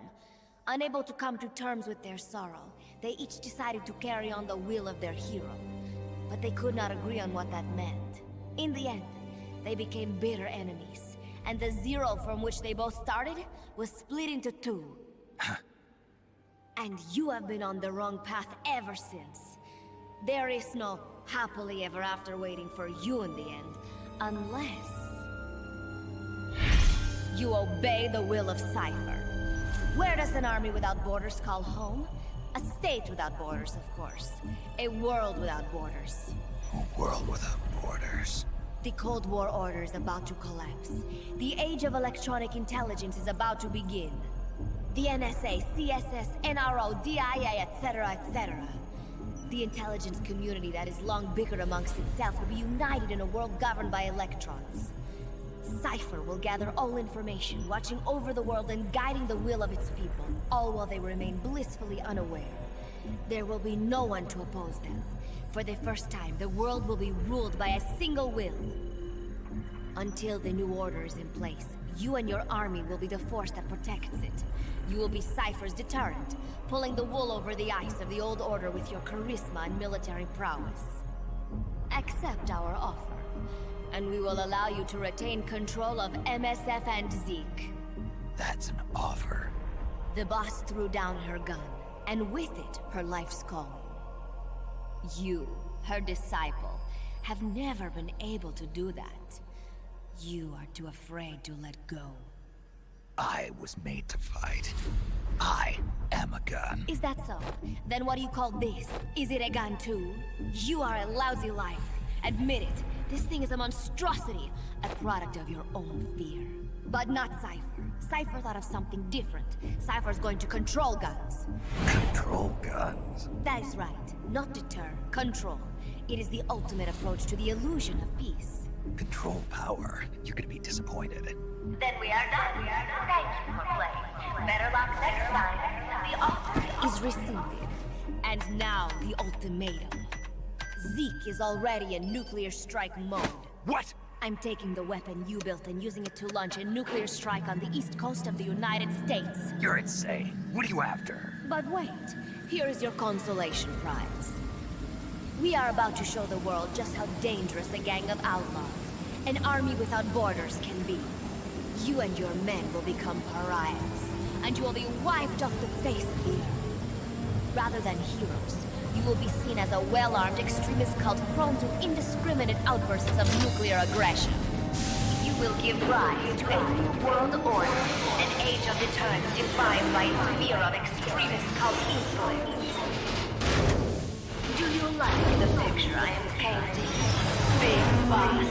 Unable to come to terms with their sorrow, they each decided to carry on the will of their hero. But they could not agree on what that meant. In the end, they became bitter enemies, and the Zero from which they both started was split into two. And you have been on the wrong path ever since. There is no happily ever after waiting for you in the end, unless you obey the will of Cypher. Where does an army without borders call home? A state without borders, of course. A world without borders. A world without borders. The Cold War order is about to collapse. The age of electronic intelligence is about to begin. The NSA, CSS, NRO, DIA, etc., etc. The intelligence community that is long bickered amongst itself will be united in a world governed by electrons. Cypher will gather all information, watching over the world and guiding the will of its people, all while they remain blissfully unaware. There will be no one to oppose them. For the first time, the world will be ruled by a single will. Until the new order is in place, you and your army will be the force that protects it. You will be Cypher's deterrent, pulling the wool over the eyes of the old order with your charisma and military prowess. Accept our offer, and we will allow you to retain control of MSF and Zeke. That's an offer. The boss threw down her gun, and with it, her life's calling. You, her disciple, have never been able to do that. You are too afraid to let go. I was made to fight. I am a gun. Is that so? Then what do you call this? Is it a gun too? You are a lousy liar. Admit it. This thing is a monstrosity. A product of your own fear. But not Cypher. Cypher thought of something different. Cypher's going to control guns. Control guns. That is right. Not deter. Control. It is the ultimate approach to the illusion of peace. Control power. You're gonna be disappointed. Then we are done. Thank you for playing. Better luck next time. The offer Is rescinded. And now the ultimatum. Zeke is already in nuclear strike mode. What? I'm taking the weapon you built and using it to launch a nuclear strike on the east coast of the United States. You're insane. What are you after? But wait, here is your consolation prize. We are about to show the world just how dangerous a gang of outlaws, an army without borders can be. You and your men will become pariahs, and you will be wiped off the face of the earth. Rather than heroes, you will be seen as a well-armed extremist cult prone to indiscriminate outbursts of nuclear aggression. you will give rise to a new world order, an age of deterrence defined by its fear of extremist cult influence. Do you like the picture I am painting, Big Boss?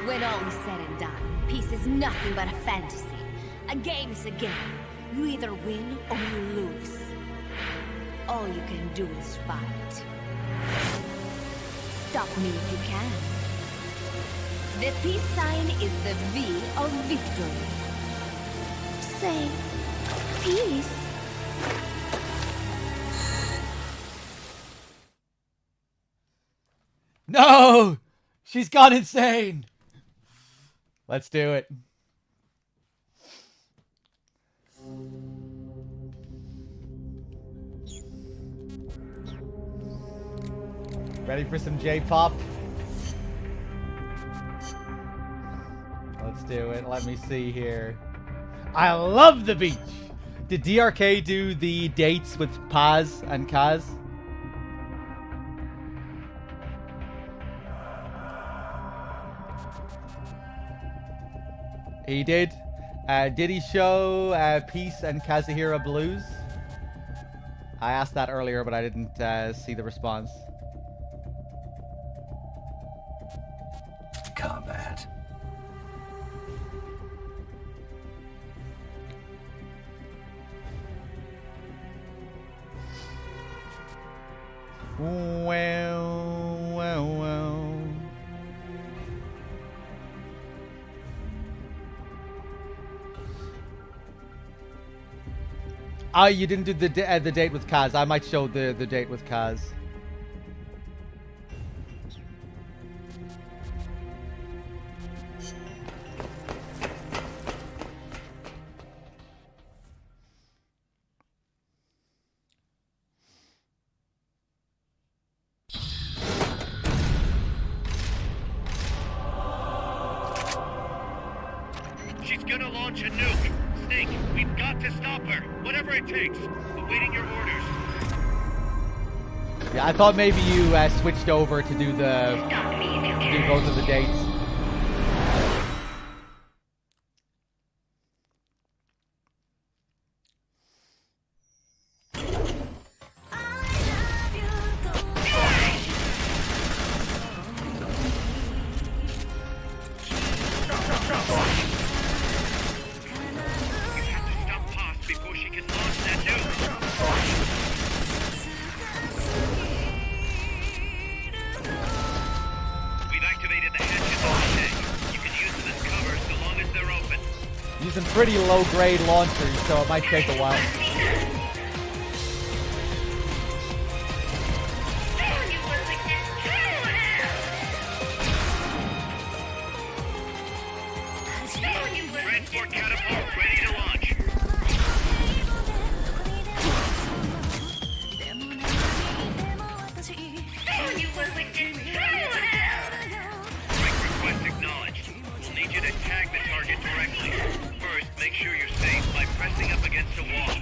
When all is said and done, peace is nothing but a fantasy. A game is a game. You either win or you lose. All you can do is fight. Stop me if you can. The peace sign is the V of victory. Say, peace. No! She's gone insane! Let's do it. Ready for some J-pop? Let's do it. Let me see here. I love the beach! Did DRK do the dates with Paz and Kaz? He did. Did he show Peace and Kazuhira Blues? I asked that earlier, but I didn't see the response. Combat. Well. Oh, you didn't do the date with Kaz. I might show the date with Kaz. She's gonna launch a nuke. Snake, we've got to stop her. Whatever it takes. Awaiting your orders. Yeah, I thought maybe you switched over to do Stop me if you can. both of the dates. You have to stop Paz before she can launch that nuke. We've activated the hatches on the tank. You can use them as cover so long as they're open. Using pretty low-grade launchers, so it might take a while. Transport catapult ready to launch. Strike request acknowledged. We'll need you to tag the target directly. First, make sure you're safe by pressing up against a wall.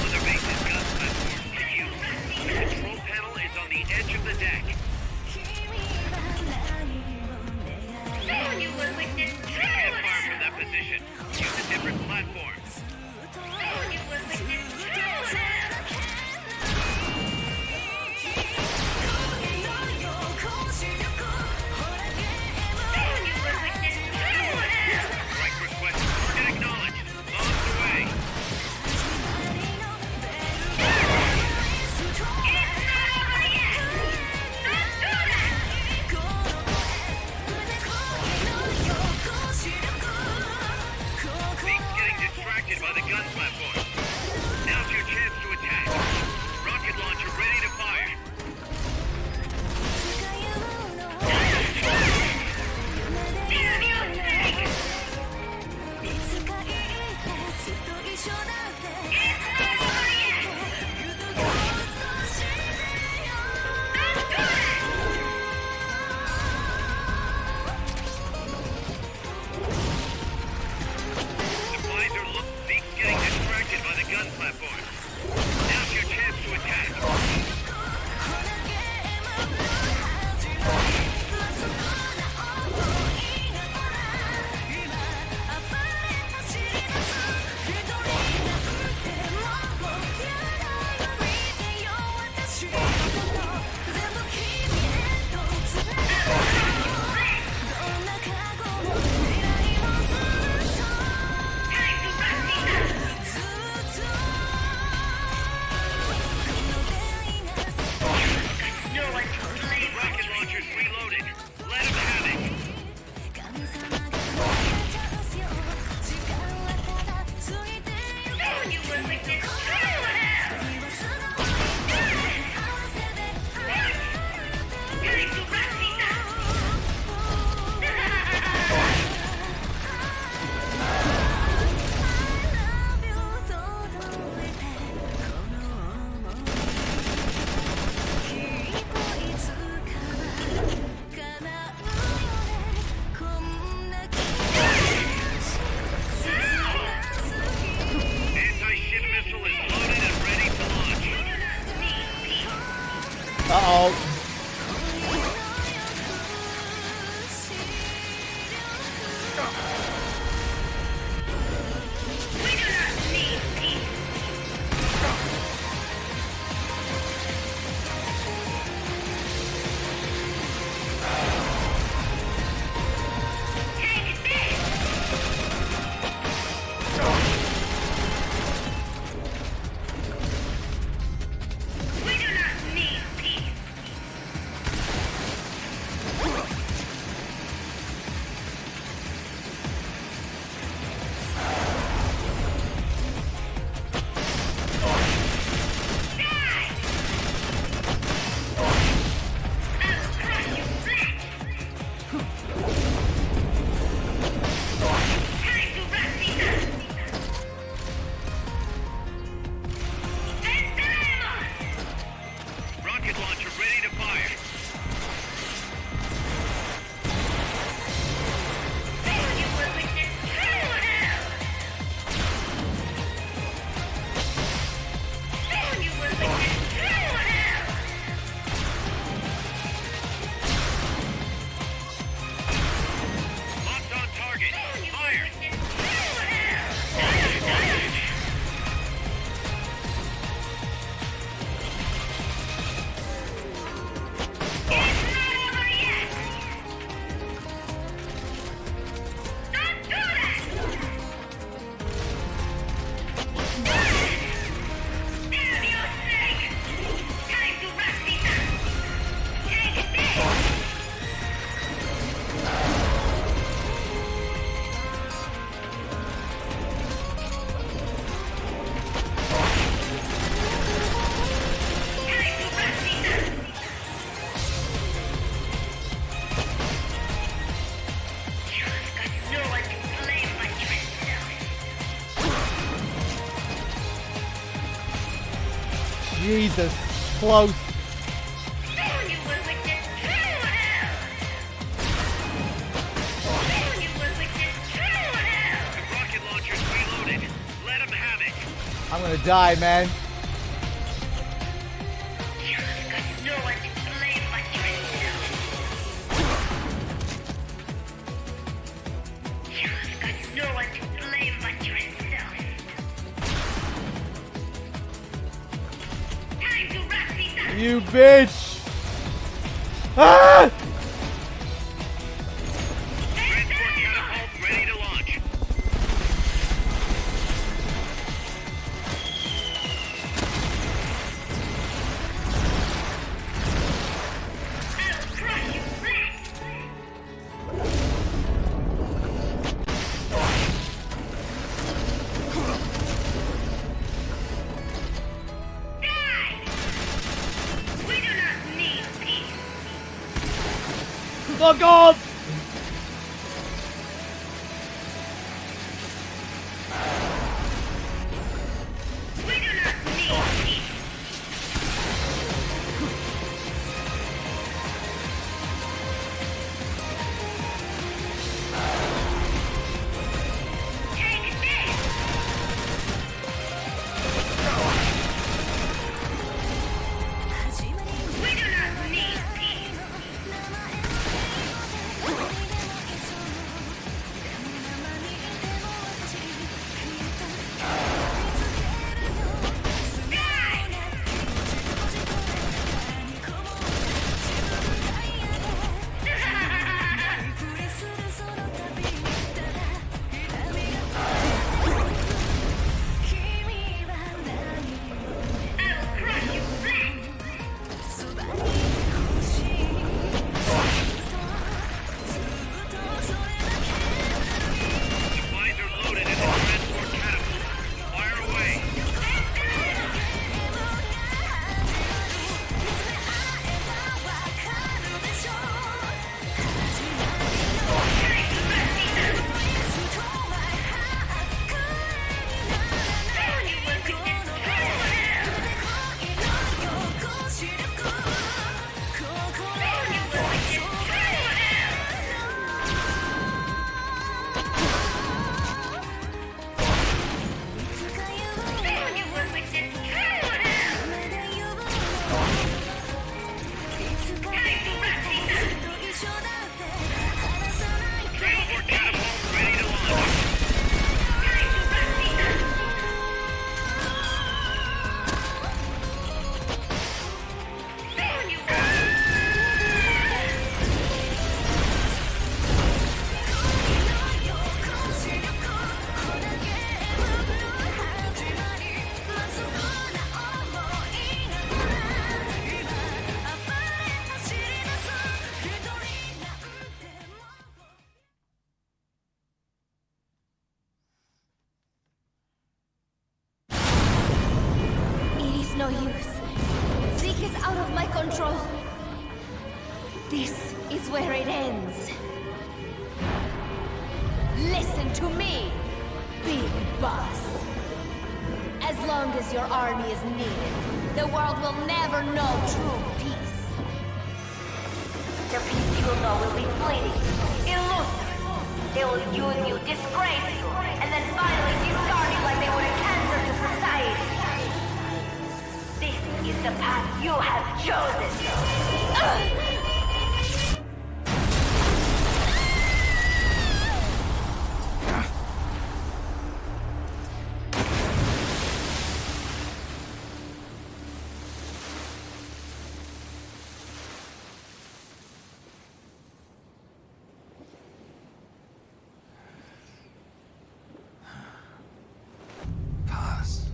Mother Base's gun platform to use. The control panel is on the edge of the deck. You can't fire from that position. Use a different platform. by the gun platform. Now's your chance to attack. Rocket launcher ready to fire. Getting distracted by the gun platform. Now's your chance to attack. Rocket launchers reloaded. Let him have it. Anti-ship missile is loaded and ready to launch. Uh-oh. Rocket launcher ready to fire. Locked on target. Fire. Jesus. Close. Rocket launchers reloaded. Let him have it. I'm gonna die, man. You bitch! Ah! Transport catapult ready to launch. Fuck off! We do not need peace. Take this! We do not need peace. Supplies are loaded in the transport catapult. Fire away. Transport catapult ready to launch. It is no use. Zeke is out of my control. This is where it ends. Listen to me, Big Boss. As long as your army is needed, the world will never know true peace. The peace you will know will be fleeting, elusive. They will use you, disgrace you, and then finally discard you like they would a cancer to society. This is the path you have chosen. Paz.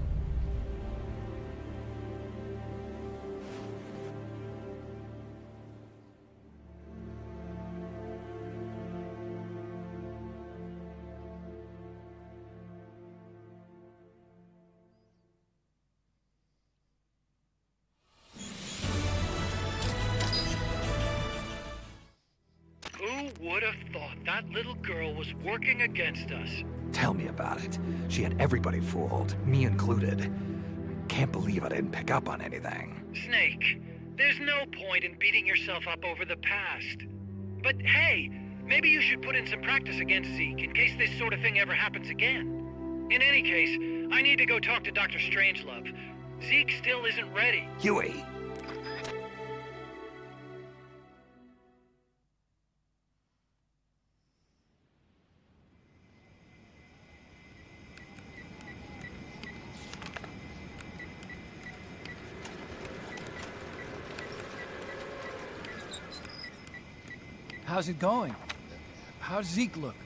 Who would have thought that little girl was working against us? Tell me about it. She had everybody fooled, me included. Can't believe I didn't pick up on anything. Snake, there's no point in beating yourself up over the past. But hey, maybe you should put in some practice against Zeke in case this sort of thing ever happens again. In any case, I need to go talk to Dr. Strangelove. Zeke still isn't ready. Huey! How's it going? How's Zeke look?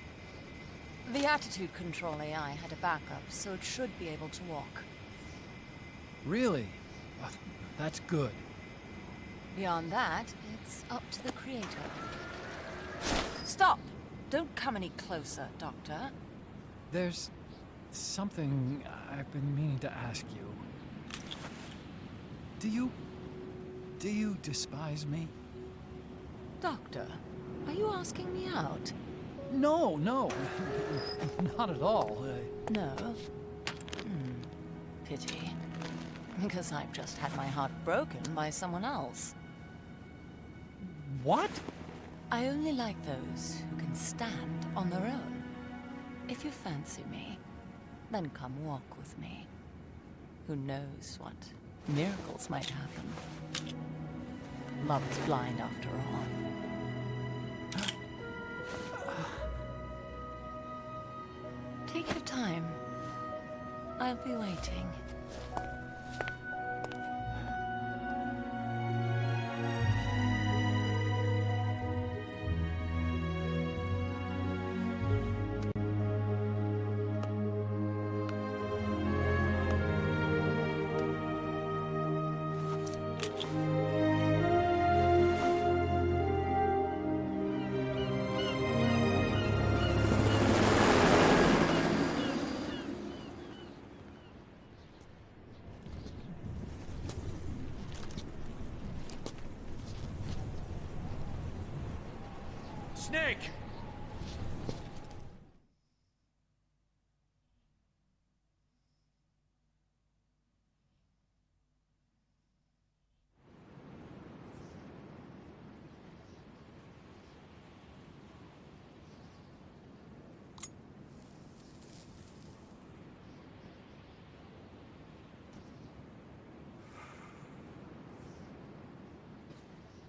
The attitude control AI had a backup, so it should be able to walk. Really? That's good. Beyond that, it's up to the creator. Stop! Don't come any closer, Doctor. There's something I've been meaning to ask you. Do you despise me? Doctor, Are you asking me out? No, no. Not at all. No? Pity. Because I've just had my heart broken by someone else. What? I only like those who can stand on their own. If you fancy me, then come walk with me. Who knows what miracles might happen. Love is blind after all. Take your time. I'll be waiting. Snake!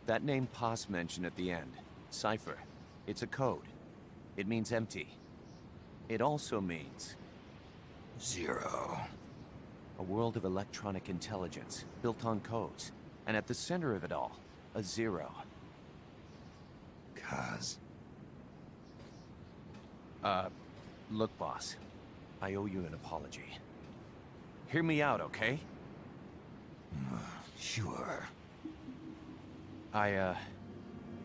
That name Paz mentioned at the end, Cypher. It's a code. It means empty. It also means... Zero. A world of electronic intelligence, built on codes. And at the center of it all, a zero. Cause... Look, boss. I owe you an apology. Hear me out, okay? Sure. I,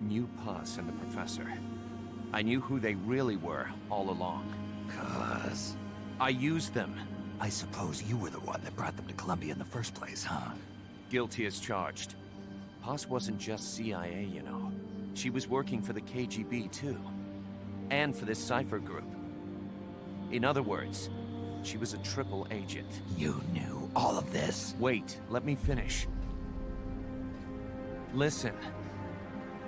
knew Paz and the Professor. I knew who they really were all along. Cause... I used them. I suppose you were the one that brought them to Columbia in the first place, huh? Guilty as charged. Paz wasn't just CIA, you know. She was working for the KGB, too. And for this Cypher group. In other words, she was a triple agent. You knew all of this? Wait, let me finish. Listen.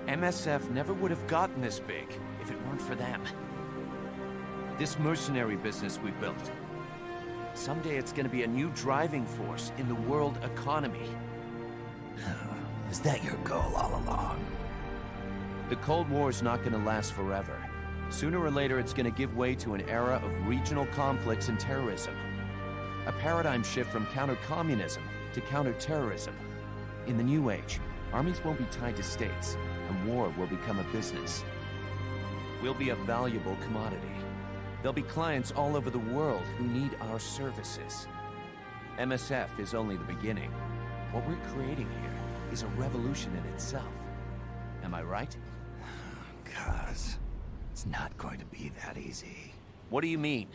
MSF never would have gotten this big if it weren't for them. This mercenary business we built. Someday it's gonna be a new driving force in the world economy. Is that your goal all along? The Cold War's not gonna last forever. Sooner or later it's gonna give way to an era of regional conflicts and terrorism. A paradigm shift from counter-communism to counter-terrorism. In the new age, armies won't be tied to states, and war will become a business. We'll be a valuable commodity. There'll be clients all over the world who need our services. MSF is only the beginning. What we're creating here is a revolution in itself. Am I right? Cuz... it's not going to be that easy. What do you mean?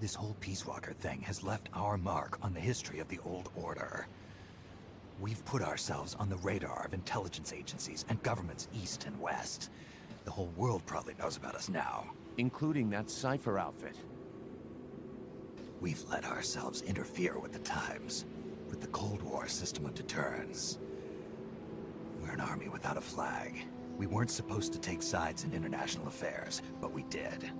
This whole Peace Walker thing has left our mark on the history of the Old Order. We've put ourselves on the radar of intelligence agencies and governments east and west. The whole world probably knows about us now. Including that Cypher outfit. We've let ourselves interfere with the times, with the Cold War system of deterrence. We're an army without a flag. We weren't supposed to take sides in international affairs, but we did.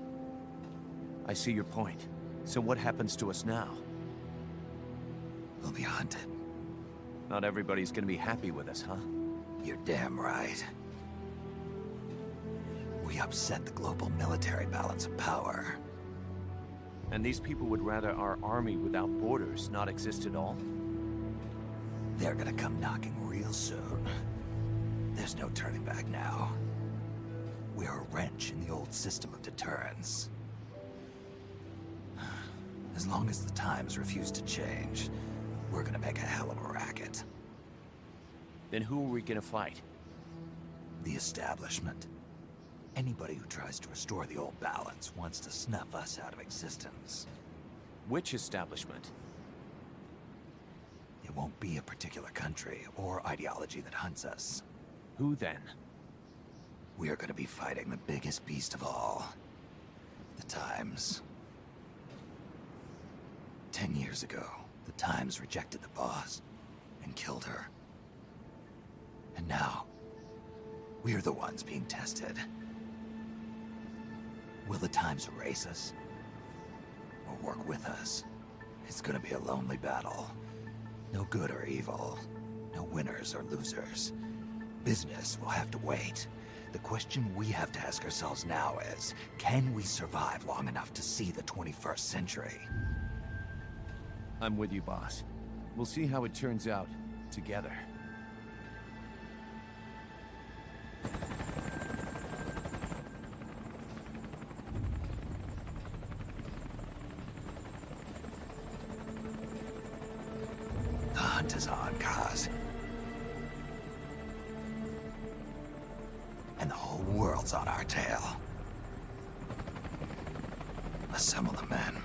I see your point. So what happens to us now? We'll be hunted. Not everybody's gonna be happy with us, huh? You're damn right. We upset the global military balance of power. And these people would rather our army without borders not exist at all? They're gonna come knocking real soon. There's no turning back now. We're a wrench in the old system of deterrence. As long as the times refuse to change, we're gonna make a hell of a racket. Then who are we gonna fight? The establishment. Anybody who tries to restore the old balance wants to snuff us out of existence. Which establishment? It won't be a particular country or ideology that hunts us. Who then? We are going to be fighting the biggest beast of all. The Times. 10 years ago, the Times rejected the boss and killed her. And now, we're the ones being tested. Will the Times erase us? Or work with us? It's gonna be a lonely battle. No good or evil. No winners or losers. Business will have to wait. The question we have to ask ourselves now is, can we survive long enough to see the 21st century? I'm with you, boss. We'll see how it turns out, together. The hunt is on, Kaz. And the whole world's on our tail. Assemble the men.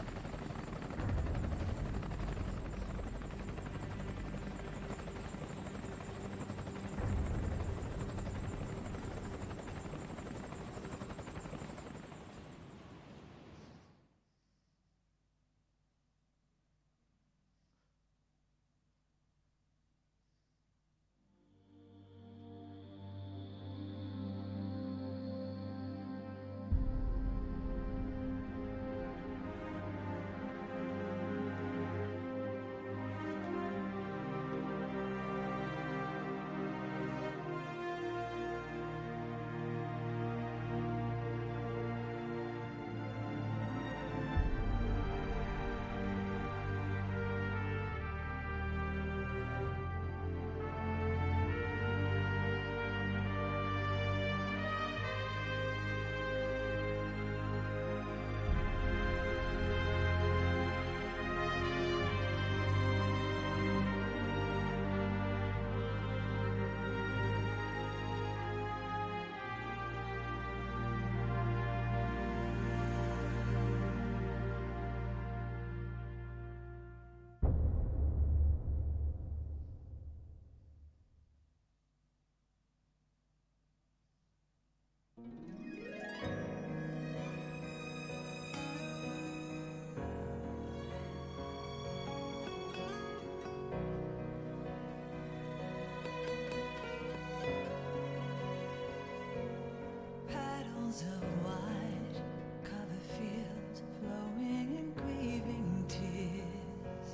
Petals of white cover fields, flowing and grieving tears,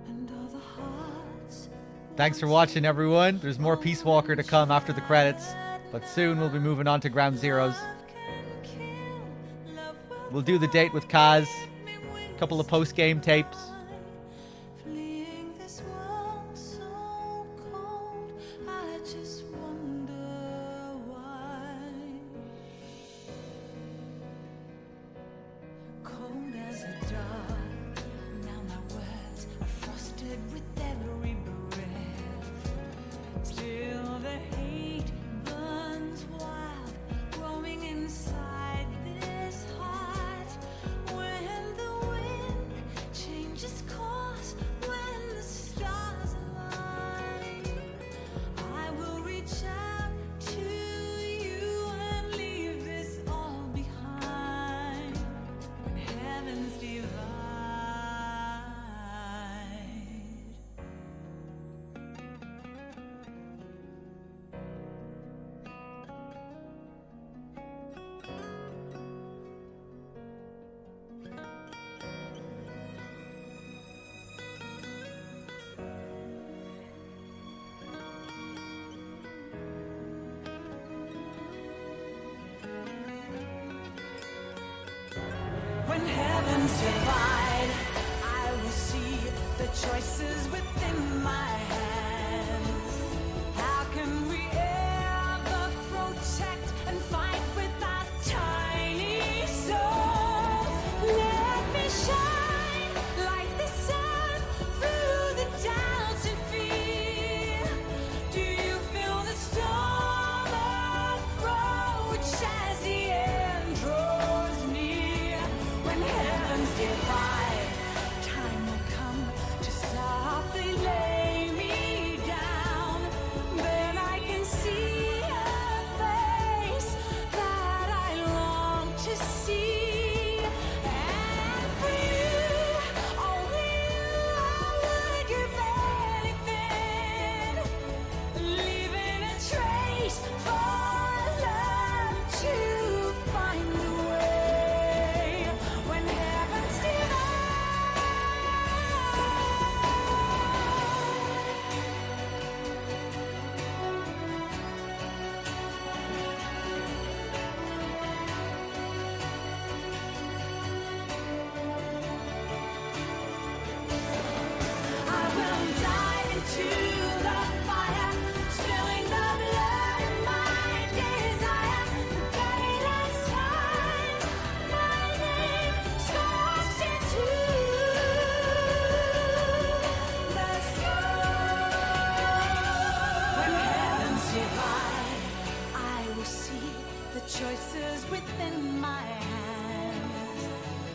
and all the hearts. Thanks for watching, everyone. There's more Peace Walker to come after the credits, but soon we'll be moving on to Ground Zeroes. We'll do the date with Kaz, a couple of post-game tapes. Fleeing this world so cold, I just wonder why. Cold as a dog, now my words are frosted with every breath. Still the hate burns wild, growing inside this heart. When the wind changes course, when the stars align, I will reach out to you and leave this all behind. When heavens divide. When heavens divide, I will see the choices within my hands. How can we ever protect and fight with our tiny souls? Let me shine like the sun through the doubts and fear. Do you feel the storm approach as the end draws near? When heavens divide, time will come to softly lay me to the fire, spilling the blood of my desire. The very last time my name scorched into the sky. When heavens divide, I will see the choices within my hands.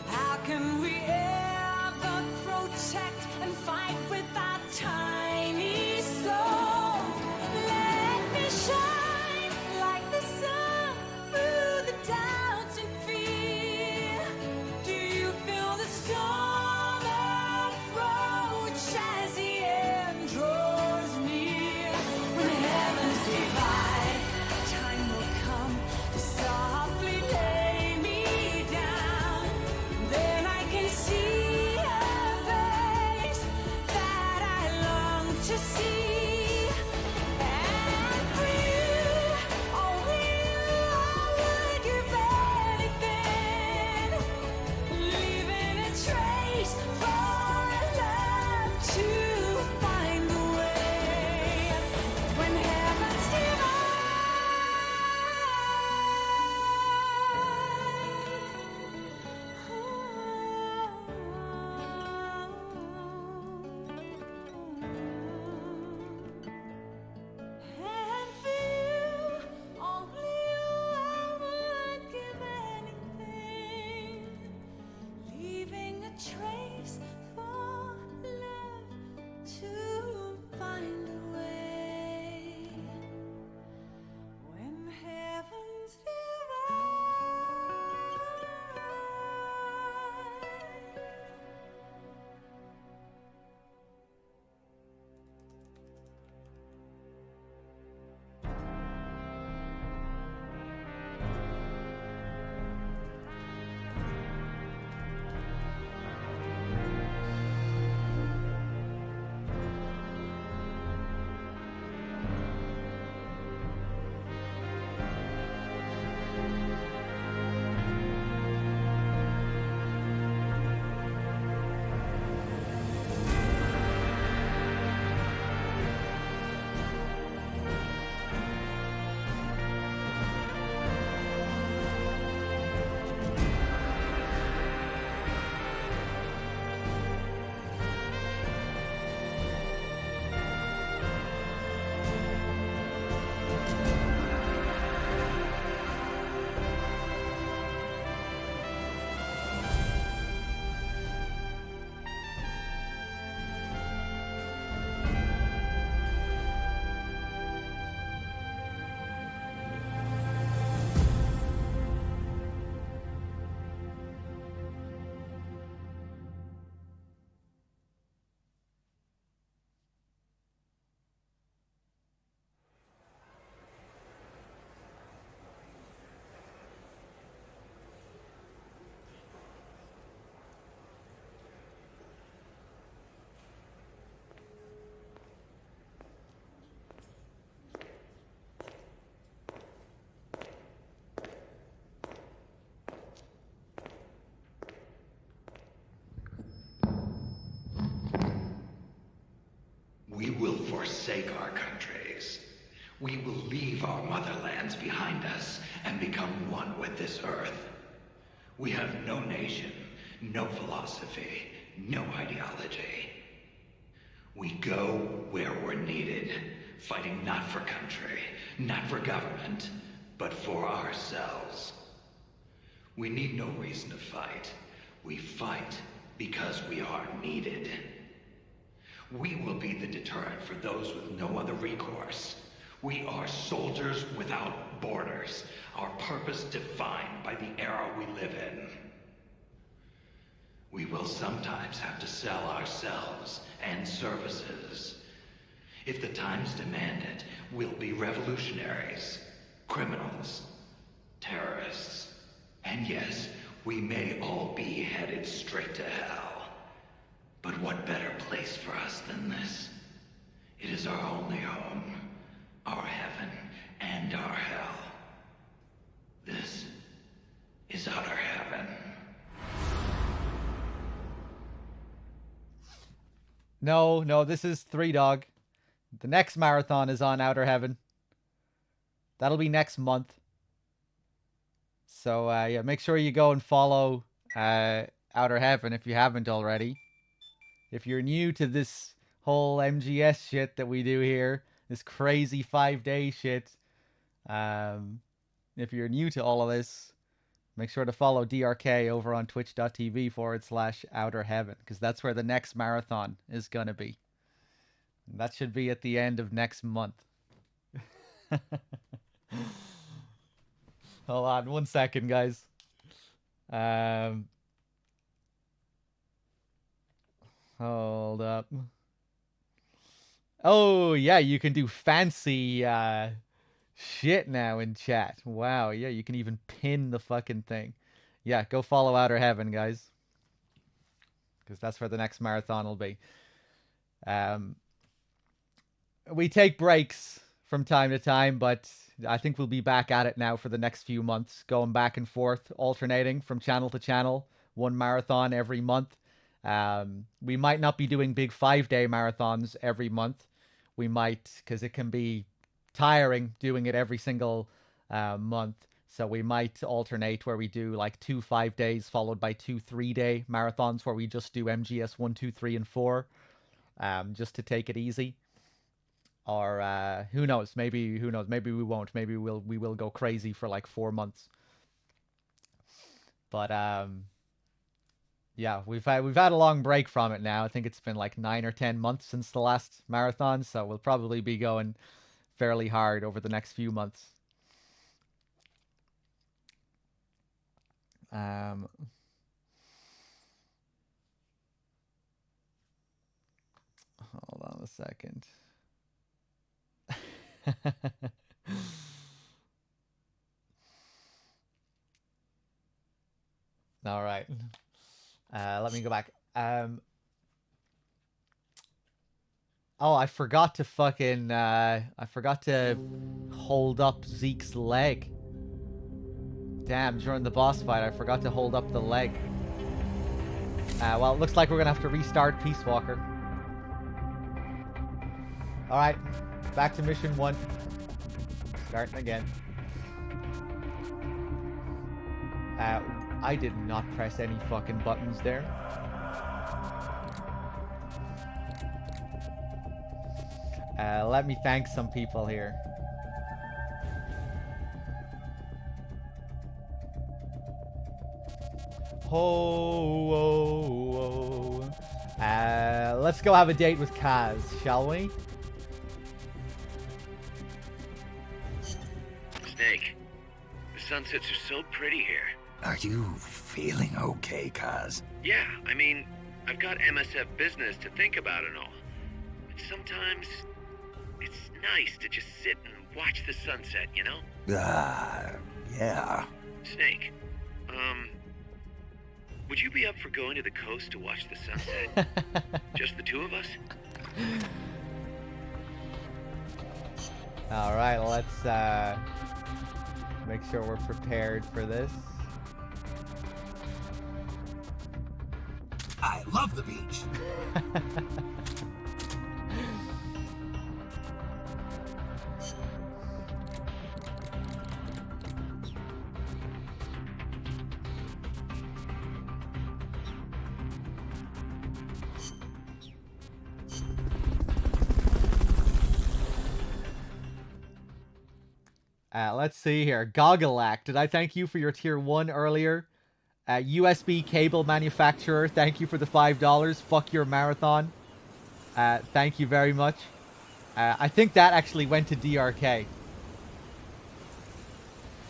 How can we ever protect and fight with our tiny souls? Let me shine like the sun through the doubts and fear. Do you feel the storm approach as the end draws near? When heavens divide, time will come to softly lay me down. Then I can see a face that I long to see. And for you, only you, I would give anything, leaving a trace for love to find the way. When heavens and for you, only you, I would give anything, leaving a trace for love to find a way. When heavens divide. We will forsake our countries. We will leave our motherlands behind us and become one with this earth. We have no nation, no philosophy, no ideology. We go where we're needed, fighting not for country, not for government, but for ourselves. We need no reason to fight. We fight because we are needed. We will be the deterrent for those with no other recourse. We are soldiers without borders, our purpose defined by the era we live in. We will sometimes have to sell ourselves and services. If the times demand it, we'll be revolutionaries, criminals, terrorists. And yes, we may all be headed straight to hell. But what better place for us than this? It is our only home, our heaven and our hell. This is outer heaven. No, this is Three Dog. The next marathon is on Outer Heaven. That'll be next month. So, yeah, make sure you go and follow Outer Heaven if you haven't already. If you're new to this whole MGS shit that we do here, this crazy 5-day shit, if you're new to all of this, make sure to follow DRK over on twitch.tv/Outer Heaven, because that's where the next marathon is going to be. And that should be at the end of next month. Hold on 1 second, guys. Hold up. Oh, yeah, you can do fancy shit now in chat. Wow, yeah, you can even pin the fucking thing. Yeah, go follow Outer Heaven, guys. Because that's where the next marathon will be. We take breaks from time to time, but I think we'll be back at it now for the next few months, going back and forth, alternating from channel to channel, one marathon every month. We might not be doing big 5-day marathons every month. We might, because it can be tiring doing it every single month. So we might alternate where we do like 2 5-days followed by 2 3-day marathons where we just do MGS 1, 2, 3, and 4, just to take it easy. Or who knows? Maybe Maybe we won't. Maybe we will go crazy for like 4 months. But yeah, we've had a long break from it now. I think it's been like 9 or 10 months since the last marathon, so we'll probably be going fairly hard over the next few months. Hold on a second. All right. Let me go back. Oh, I forgot to fucking I forgot to hold up Zeke's leg. Damn, during the boss fight, I forgot to hold up the leg. Well, it looks like we're gonna have to restart Peace Walker. Alright, back to mission 1. Starting again. I did not press any fucking buttons there. Let me thank some people here. Ho, oh, oh. Let's go have a date with Kaz, shall we? Snake, the sunsets are so pretty here. Are you feeling okay, Kaz? Yeah, I mean, I've got MSF business to think about and all. But sometimes, it's nice to just sit and watch the sunset, you know? Yeah. Snake, would you be up for going to the coast to watch the sunset? Just the two of us? Alright, let's make sure we're prepared for this. I love the beach. Let's see here. Goggleack, did I thank you for your tier 1 earlier? USB cable manufacturer, thank you for the $5. Fuck your marathon. Thank you very much. I think that actually went to DRK.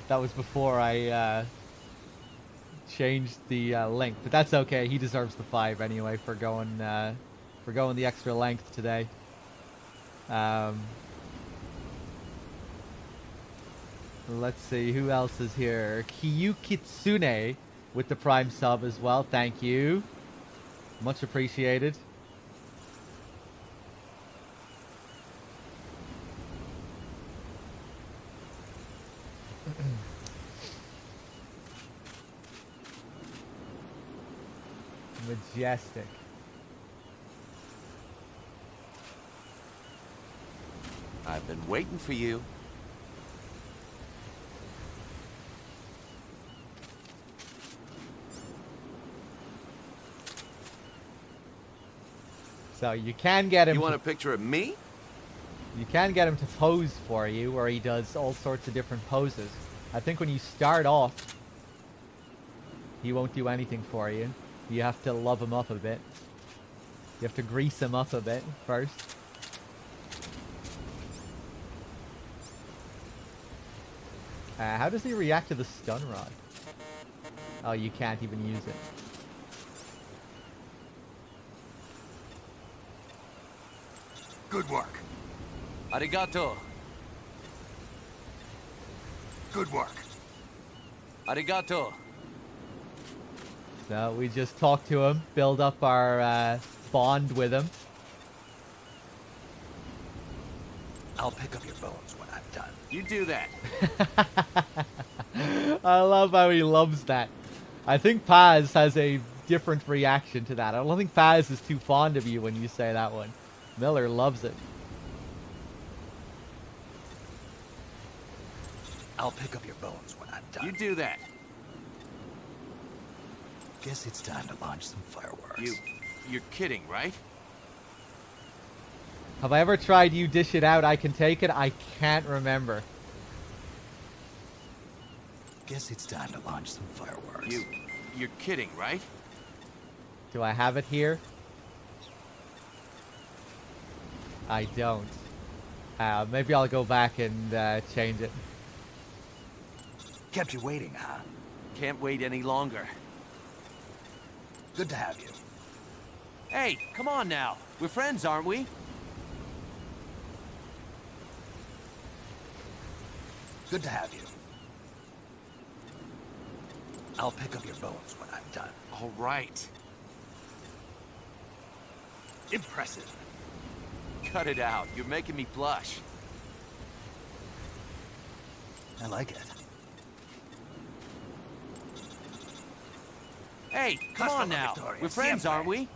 That was before I changed the link, but that's okay. He deserves the 5 anyway for going the extra length today. Let's see, who else is here? Kiyu Kitsune with the Prime sub as well. Thank you. Much appreciated. Majestic. I've been waiting for you. So you can get him. You want a picture of me? You can get him to pose for you, where he does all sorts of different poses. I think when you start off, he won't do anything for you. You have to love him up a bit. You have to grease him up a bit first. How does he react to the stun rod? Oh, you can't even use it. Good work. Arigato. Good work. Arigato. So we just talk to him, build up our bond with him. I'll pick up your bones when I'm done. You do that. I love how he loves that. I think Paz has a different reaction to that. I don't think Paz is too fond of you when you say that one. Miller loves it. I'll pick up your bones when I'm done. You do that. Guess it's time to launch some fireworks. You're kidding, right? Have I ever tried you dish it out, I can take it? I can't remember. Guess it's time to launch some fireworks. You're kidding, right? Do I have it here? I don't. Maybe I'll go back and change it. Kept you waiting, huh? Can't wait any longer. Good to have you. Hey, come on now. We're friends, aren't we? Good to have you. I'll pick up your bones when I'm done. All right. Impressive. Cut it out. You're making me blush. I like it. Hey, come on now. We're friends, aren't we?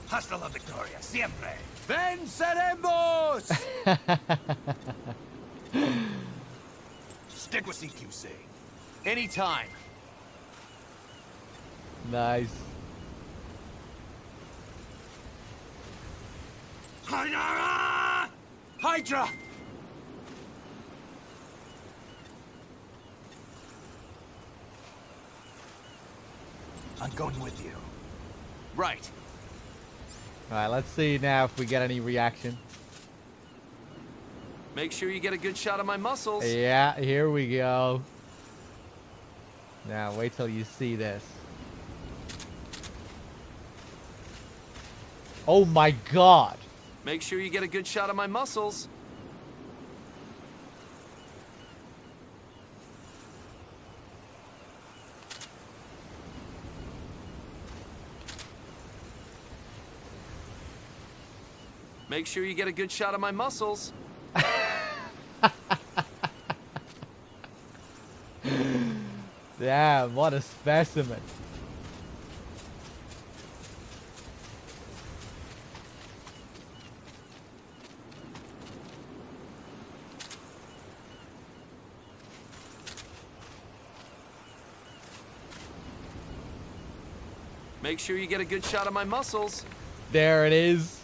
Hasta la victoria, siempre. Venceremos! Stick with CQC. Anytime. Nice. Hydra! Hydra! I'm going with you. Right. Alright, let's see now if we get any reaction. Make sure you get a good shot of my muscles. Yeah, here we go. Now, wait till you see this. Oh my god! Make sure you get a good shot of my muscles. Make sure you get a good shot of my muscles. Damn, what a specimen. Make sure you get a good shot of my muscles. There it is.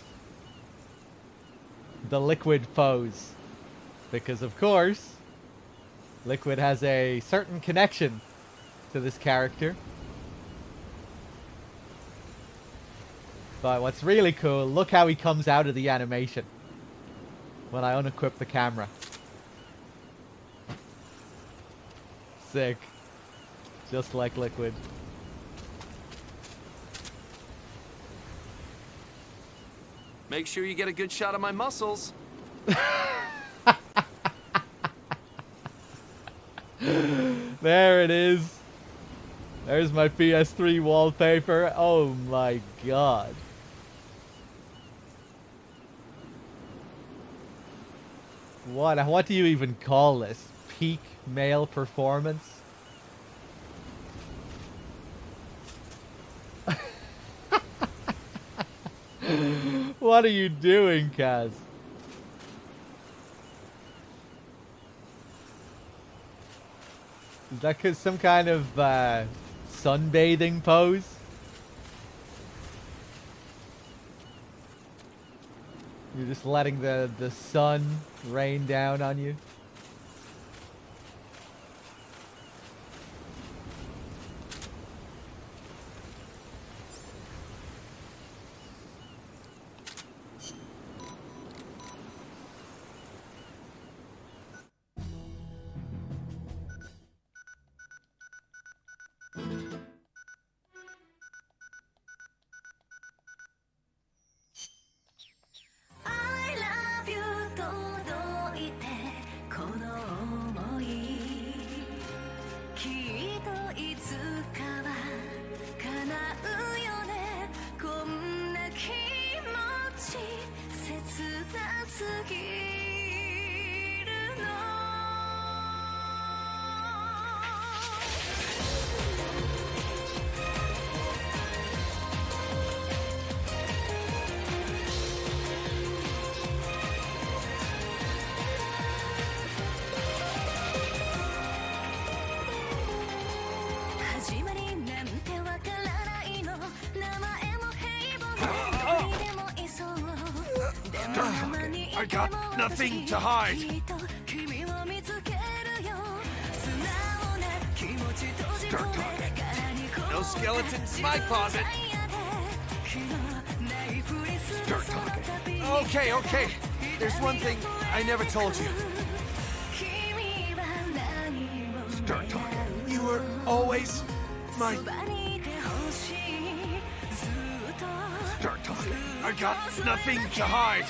The Liquid pose. Because of course, Liquid has a certain connection to this character. But what's really cool, look how he comes out of the animation when I unequip the camera. Sick. Just like Liquid. Make sure you get a good shot of my muscles. There it is. There's my PS3 wallpaper. Oh my god. What do you even call this? Peak male performance? What are you doing, Kaz? Is that some kind of sunbathing pose? You're just letting the sun rain down on you? I love you 届いてこの想いきっといつかは叶うよねこんな気持ち切なすぎるの始まりなんてわからないの名前も平凡にでもいそうでもたまにいても I got nothing to hide. きっと君を見つけるよ素直な気持ち閉じ込め殻にこ No skeletons in my closet. Start talking. Okay, okay. There's one thing I never told you. Start talking. You were always my... Start talking. I got nothing to hide.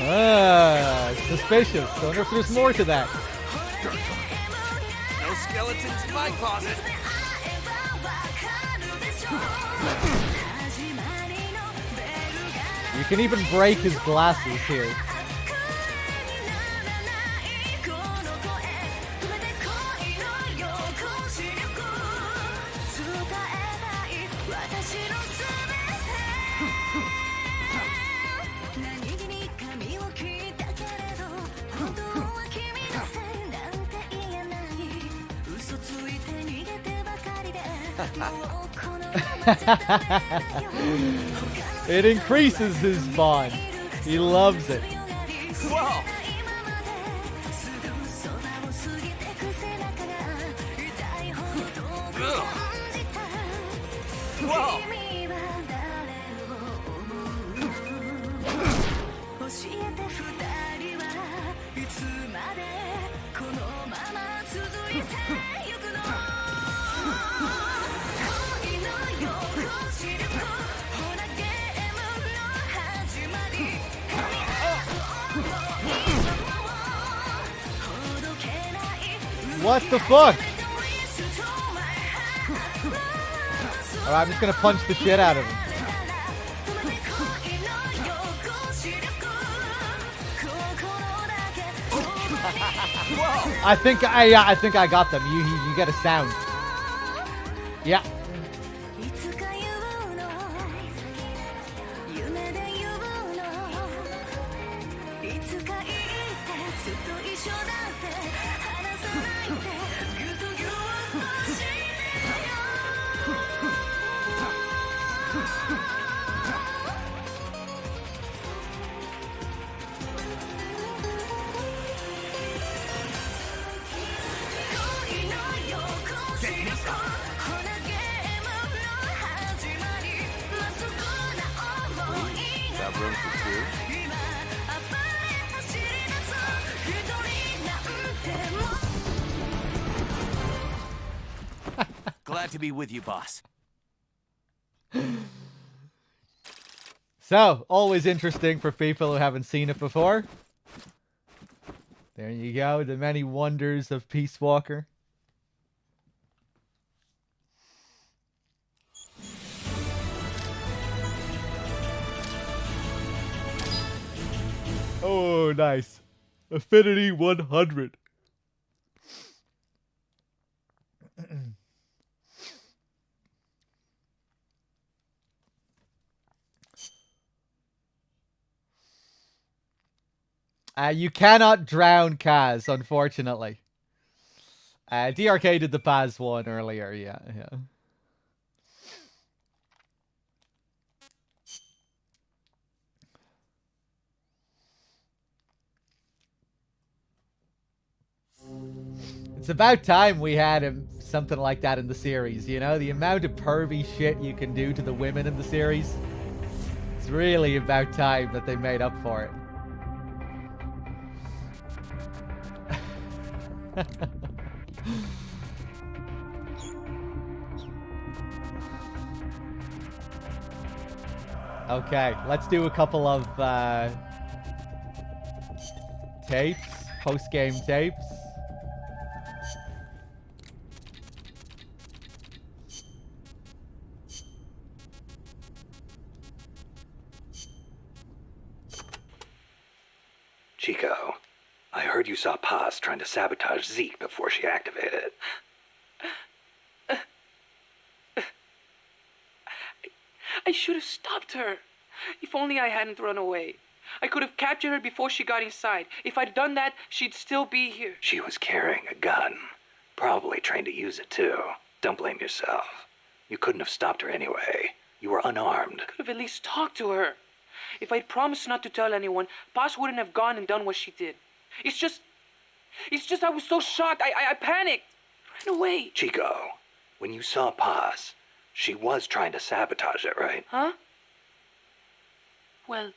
Ah, suspicious. I wonder if there's more to that. Start talking. No skeletons in my closet. You can even break his glasses here. It increases his bond. He loves it. Whoa! Ugh. Whoa! 教えて二人はいつまでこのまま続いてゆくの恋の横視力ほらゲームの始まり噛み合う想いもほどけない What the fuck? Alright, I'm just gonna punch the shit out of him. I think I got them. You get a sound. Yeah. Got room for two? Glad to be with you, boss. So, always interesting for people who haven't seen it before. There you go, the many wonders of Peace Walker. Oh, nice. Affinity 100. You cannot drown Kaz, unfortunately. DRK did the Paz one earlier, yeah. It's about time we had something like that in the series, you know? The amount of pervy shit you can do to the women in the series. It's really about time that they made up for it. Okay, let's do a couple of tapes, post-game tapes. Chico, I heard you saw Paz trying to sabotage Zeke before she activated. I should have stopped her. If only I hadn't run away. I could have captured her before she got inside. If I'd done that, she'd still be here. She was carrying a gun. Probably trained to use it too. Don't blame yourself. You couldn't have stopped her anyway. You were unarmed. Could have at least talked to her. If I'd promised not to tell anyone, Paz wouldn't have gone and done what she did. It's just I was so shocked. I panicked. Ran away. Chico, when you saw Paz, she was trying to sabotage it, right? Huh? Well,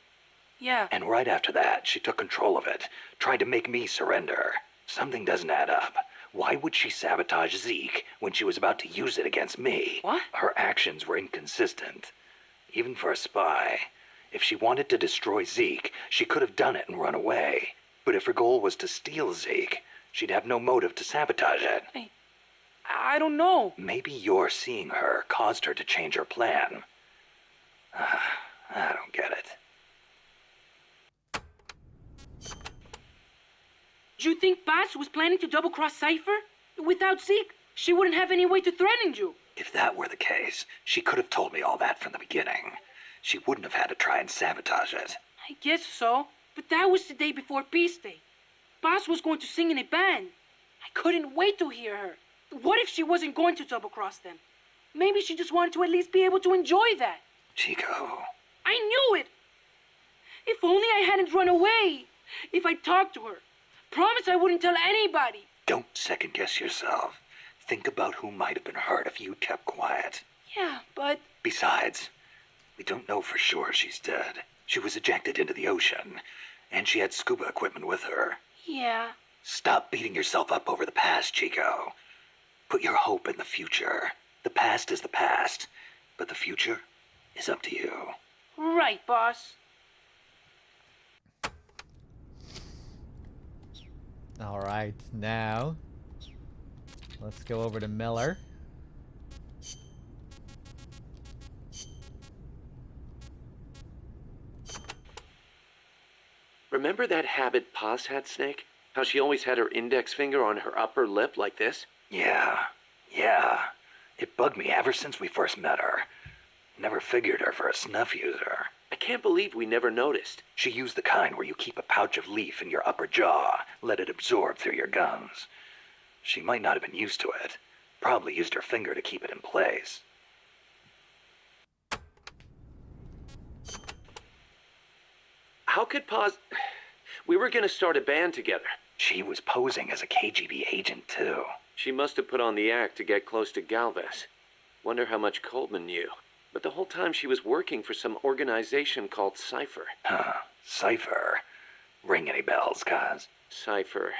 yeah. And right after that, she took control of it, tried to make me surrender. Something doesn't add up. Why would she sabotage Zeke when she was about to use it against me? What? Her actions were inconsistent. Even for a spy. If she wanted to destroy Zeke, she could have done it and run away. But if her goal was to steal Zeke, she'd have no motive to sabotage it. I don't know. Maybe your seeing her caused her to change her plan. I don't get it. Do you think Paz was planning to double-cross Cypher? Without Zeke, she wouldn't have any way to threaten you. If that were the case, she could have told me all that from the beginning. She wouldn't have had to try and sabotage it. I guess so, but that was the day before Peace Day. Paz was going to sing in a band. I couldn't wait to hear her. What if she wasn't going to double-cross them? Maybe she just wanted to at least be able to enjoy that. Chico. I knew it! If only I hadn't run away. If I talked to her. Promise I wouldn't tell anybody. Don't second-guess yourself. Think about who might have been hurt if you kept quiet. Yeah, but... Besides, we don't know for sure she's dead. She was ejected into the ocean, and she had scuba equipment with her. Yeah. Stop beating yourself up over the past, Chico. Put your hope in the future. The past is the past, but the future is up to you. Right, boss. All right, now let's go over to Miller. Remember that habit Paz had, Snake? How she always had her index finger on her upper lip like this? Yeah. It bugged me ever since we first met her. Never figured her for a snuff user. I can't believe we never noticed. She used the kind where you keep a pouch of leaf in your upper jaw, let it absorb through your gums. She might not have been used to it. Probably used her finger to keep it in place. How could Paz... We were gonna start a band together. She was posing as a KGB agent, too. She must have put on the act to get close to Galvez. Wonder how much Coleman knew. But the whole time she was working for some organization called Cypher. Huh. Cypher. Ring any bells, Kaz? Cypher.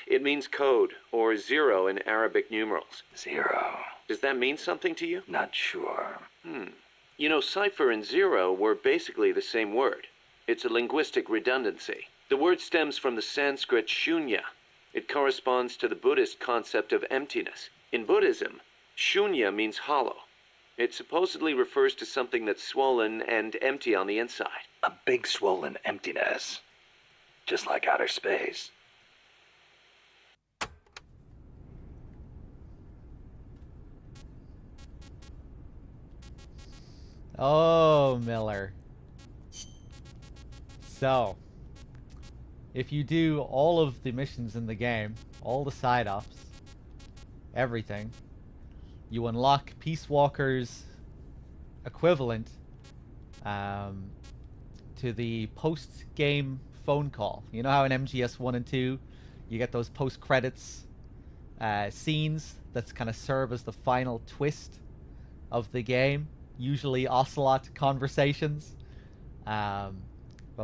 It means code, or zero in Arabic numerals. Zero. Does that mean something to you? Not sure. You know, Cypher and zero were basically the same word. It's a linguistic redundancy. The word stems from the Sanskrit shunya. It corresponds to the Buddhist concept of emptiness. In Buddhism, shunya means hollow. It supposedly refers to something that's swollen and empty on the inside. A big swollen emptiness. Just like outer space. Oh, Miller. So, if you do all of the missions in the game, all the side ops, everything, you unlock Peace Walker's equivalent to the post-game phone call. You know how in MGS 1 and 2 you get those post-credits scenes that kind of serve as the final twist of the game, usually Ocelot conversations. Well,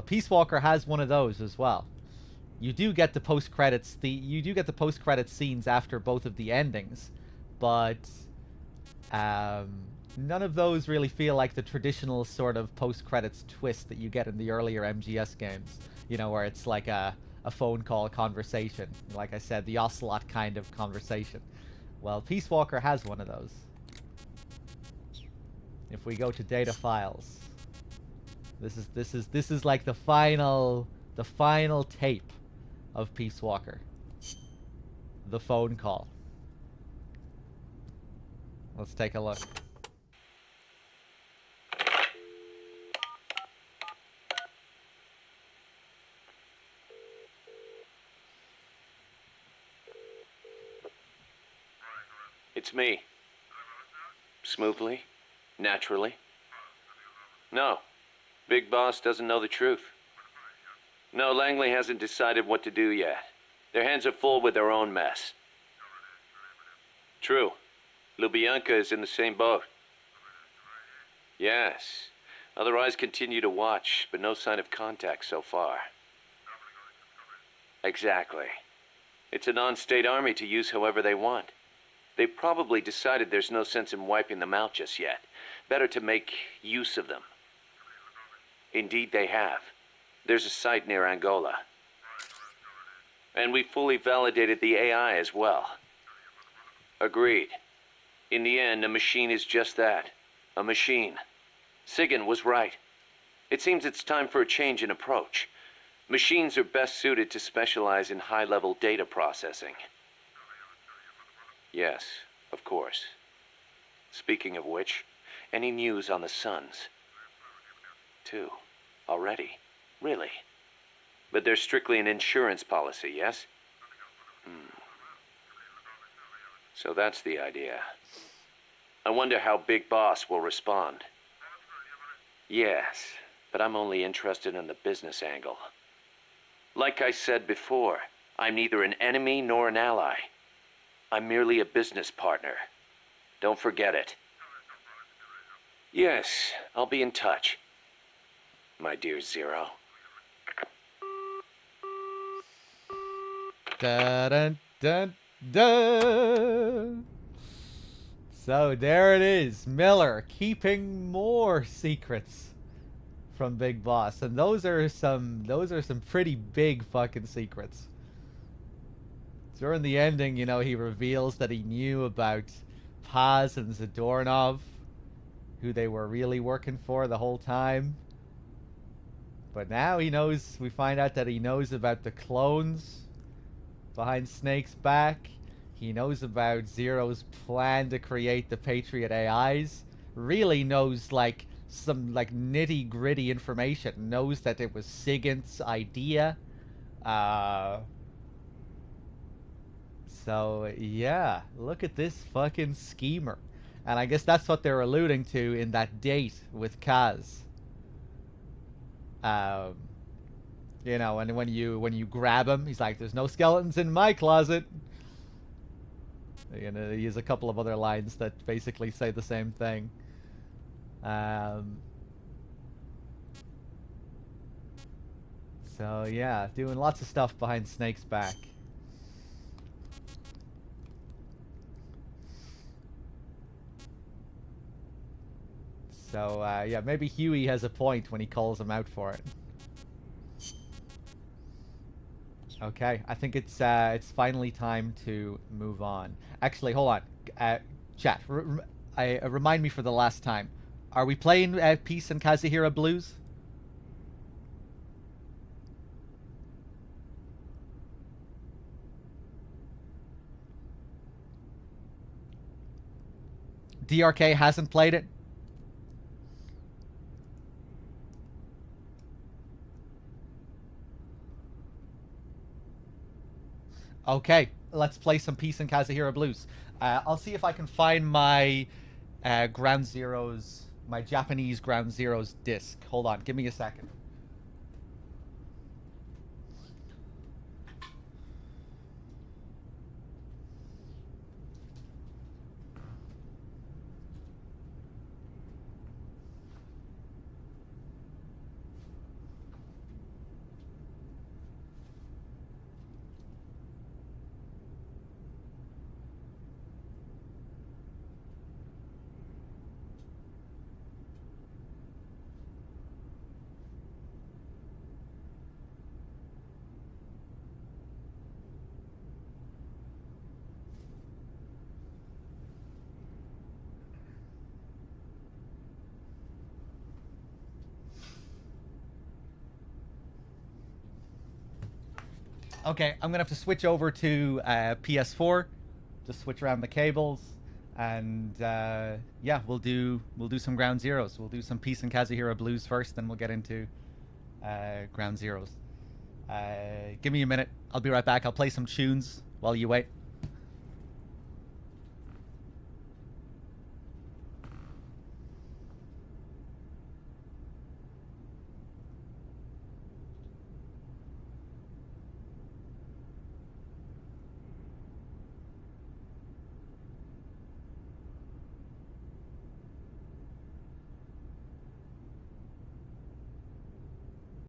Peace Walker has one of those as well. You do get the post-credits scenes after both of the endings, but none of those really feel like the traditional sort of post-credits twist that you get in the earlier MGS games. You know, where it's like a phone call conversation. Like I said, the Ocelot kind of conversation. Well, Peace Walker has one of those. If we go to data files, this is like the final tape of Peace Walker. The phone call. Let's take a look. It's me. Smoothly? Naturally? No. Big Boss doesn't know the truth. No, Langley hasn't decided what to do yet. Their hands are full with their own mess. True. Lubyanka is in the same boat. Yes. Other eyes continue to watch, but no sign of contact so far. Exactly. It's a non-state army to use however they want. They probably decided there's no sense in wiping them out just yet. Better to make use of them. Indeed they have. There's a site near Angola. And we fully validated the AI as well. Agreed. In the end, a machine is just that. A machine. Sigan was right. It seems it's time for a change in approach. Machines are best suited to specialize in high-level data processing. Yes, of course. Speaking of which, any news on the Suns? 2. Already? Really? But they're strictly an insurance policy, yes? So that's the idea. I wonder how Big Boss will respond. Yes, but I'm only interested in the business angle. Like I said before, I'm neither an enemy nor an ally. I'm merely a business partner. Don't forget it. Yes, I'll be in touch. My dear Zero. Dun, dun, dun. So there it is, Miller keeping more secrets from Big Boss, and those are some pretty big fucking secrets. During the ending, you know, he reveals that he knew about Paz and Zadornov, who they were really working for the whole time. But now he knows, we find out that he knows about the clones behind Snake's back. He knows about Zero's plan to create the Patriot AIs. Really knows, like, some, like, nitty-gritty information. Knows that it was Sigint's idea. So, yeah, look at this fucking schemer. And I guess that's what they're alluding to in that date with Kaz. You know, and when you grab him, he's like, "There's no skeletons in my closet." You know, he uses a couple of other lines that basically say the same thing. So, yeah, doing lots of stuff behind Snake's back. So, yeah, maybe Huey has a point when he calls him out for it. Okay, I think it's finally time to move on. Actually, hold on. Chat, remind me for the last time. Are we playing Peace and Kazuhira Blues? DRK hasn't played it? Okay, let's play some Peace and Kazuhira Blues. I'll see if I can find my Ground Zeroes, my Japanese Ground Zeroes disc. Hold on, give me a second. Okay, I'm gonna have to switch over to PS4, just switch around the cables, and yeah, we'll do some Ground Zeroes. We'll do some Peace and Kazuhira Blues first, then we'll get into Ground Zeroes. Give me a minute. I'll be right back. I'll play some tunes while you wait.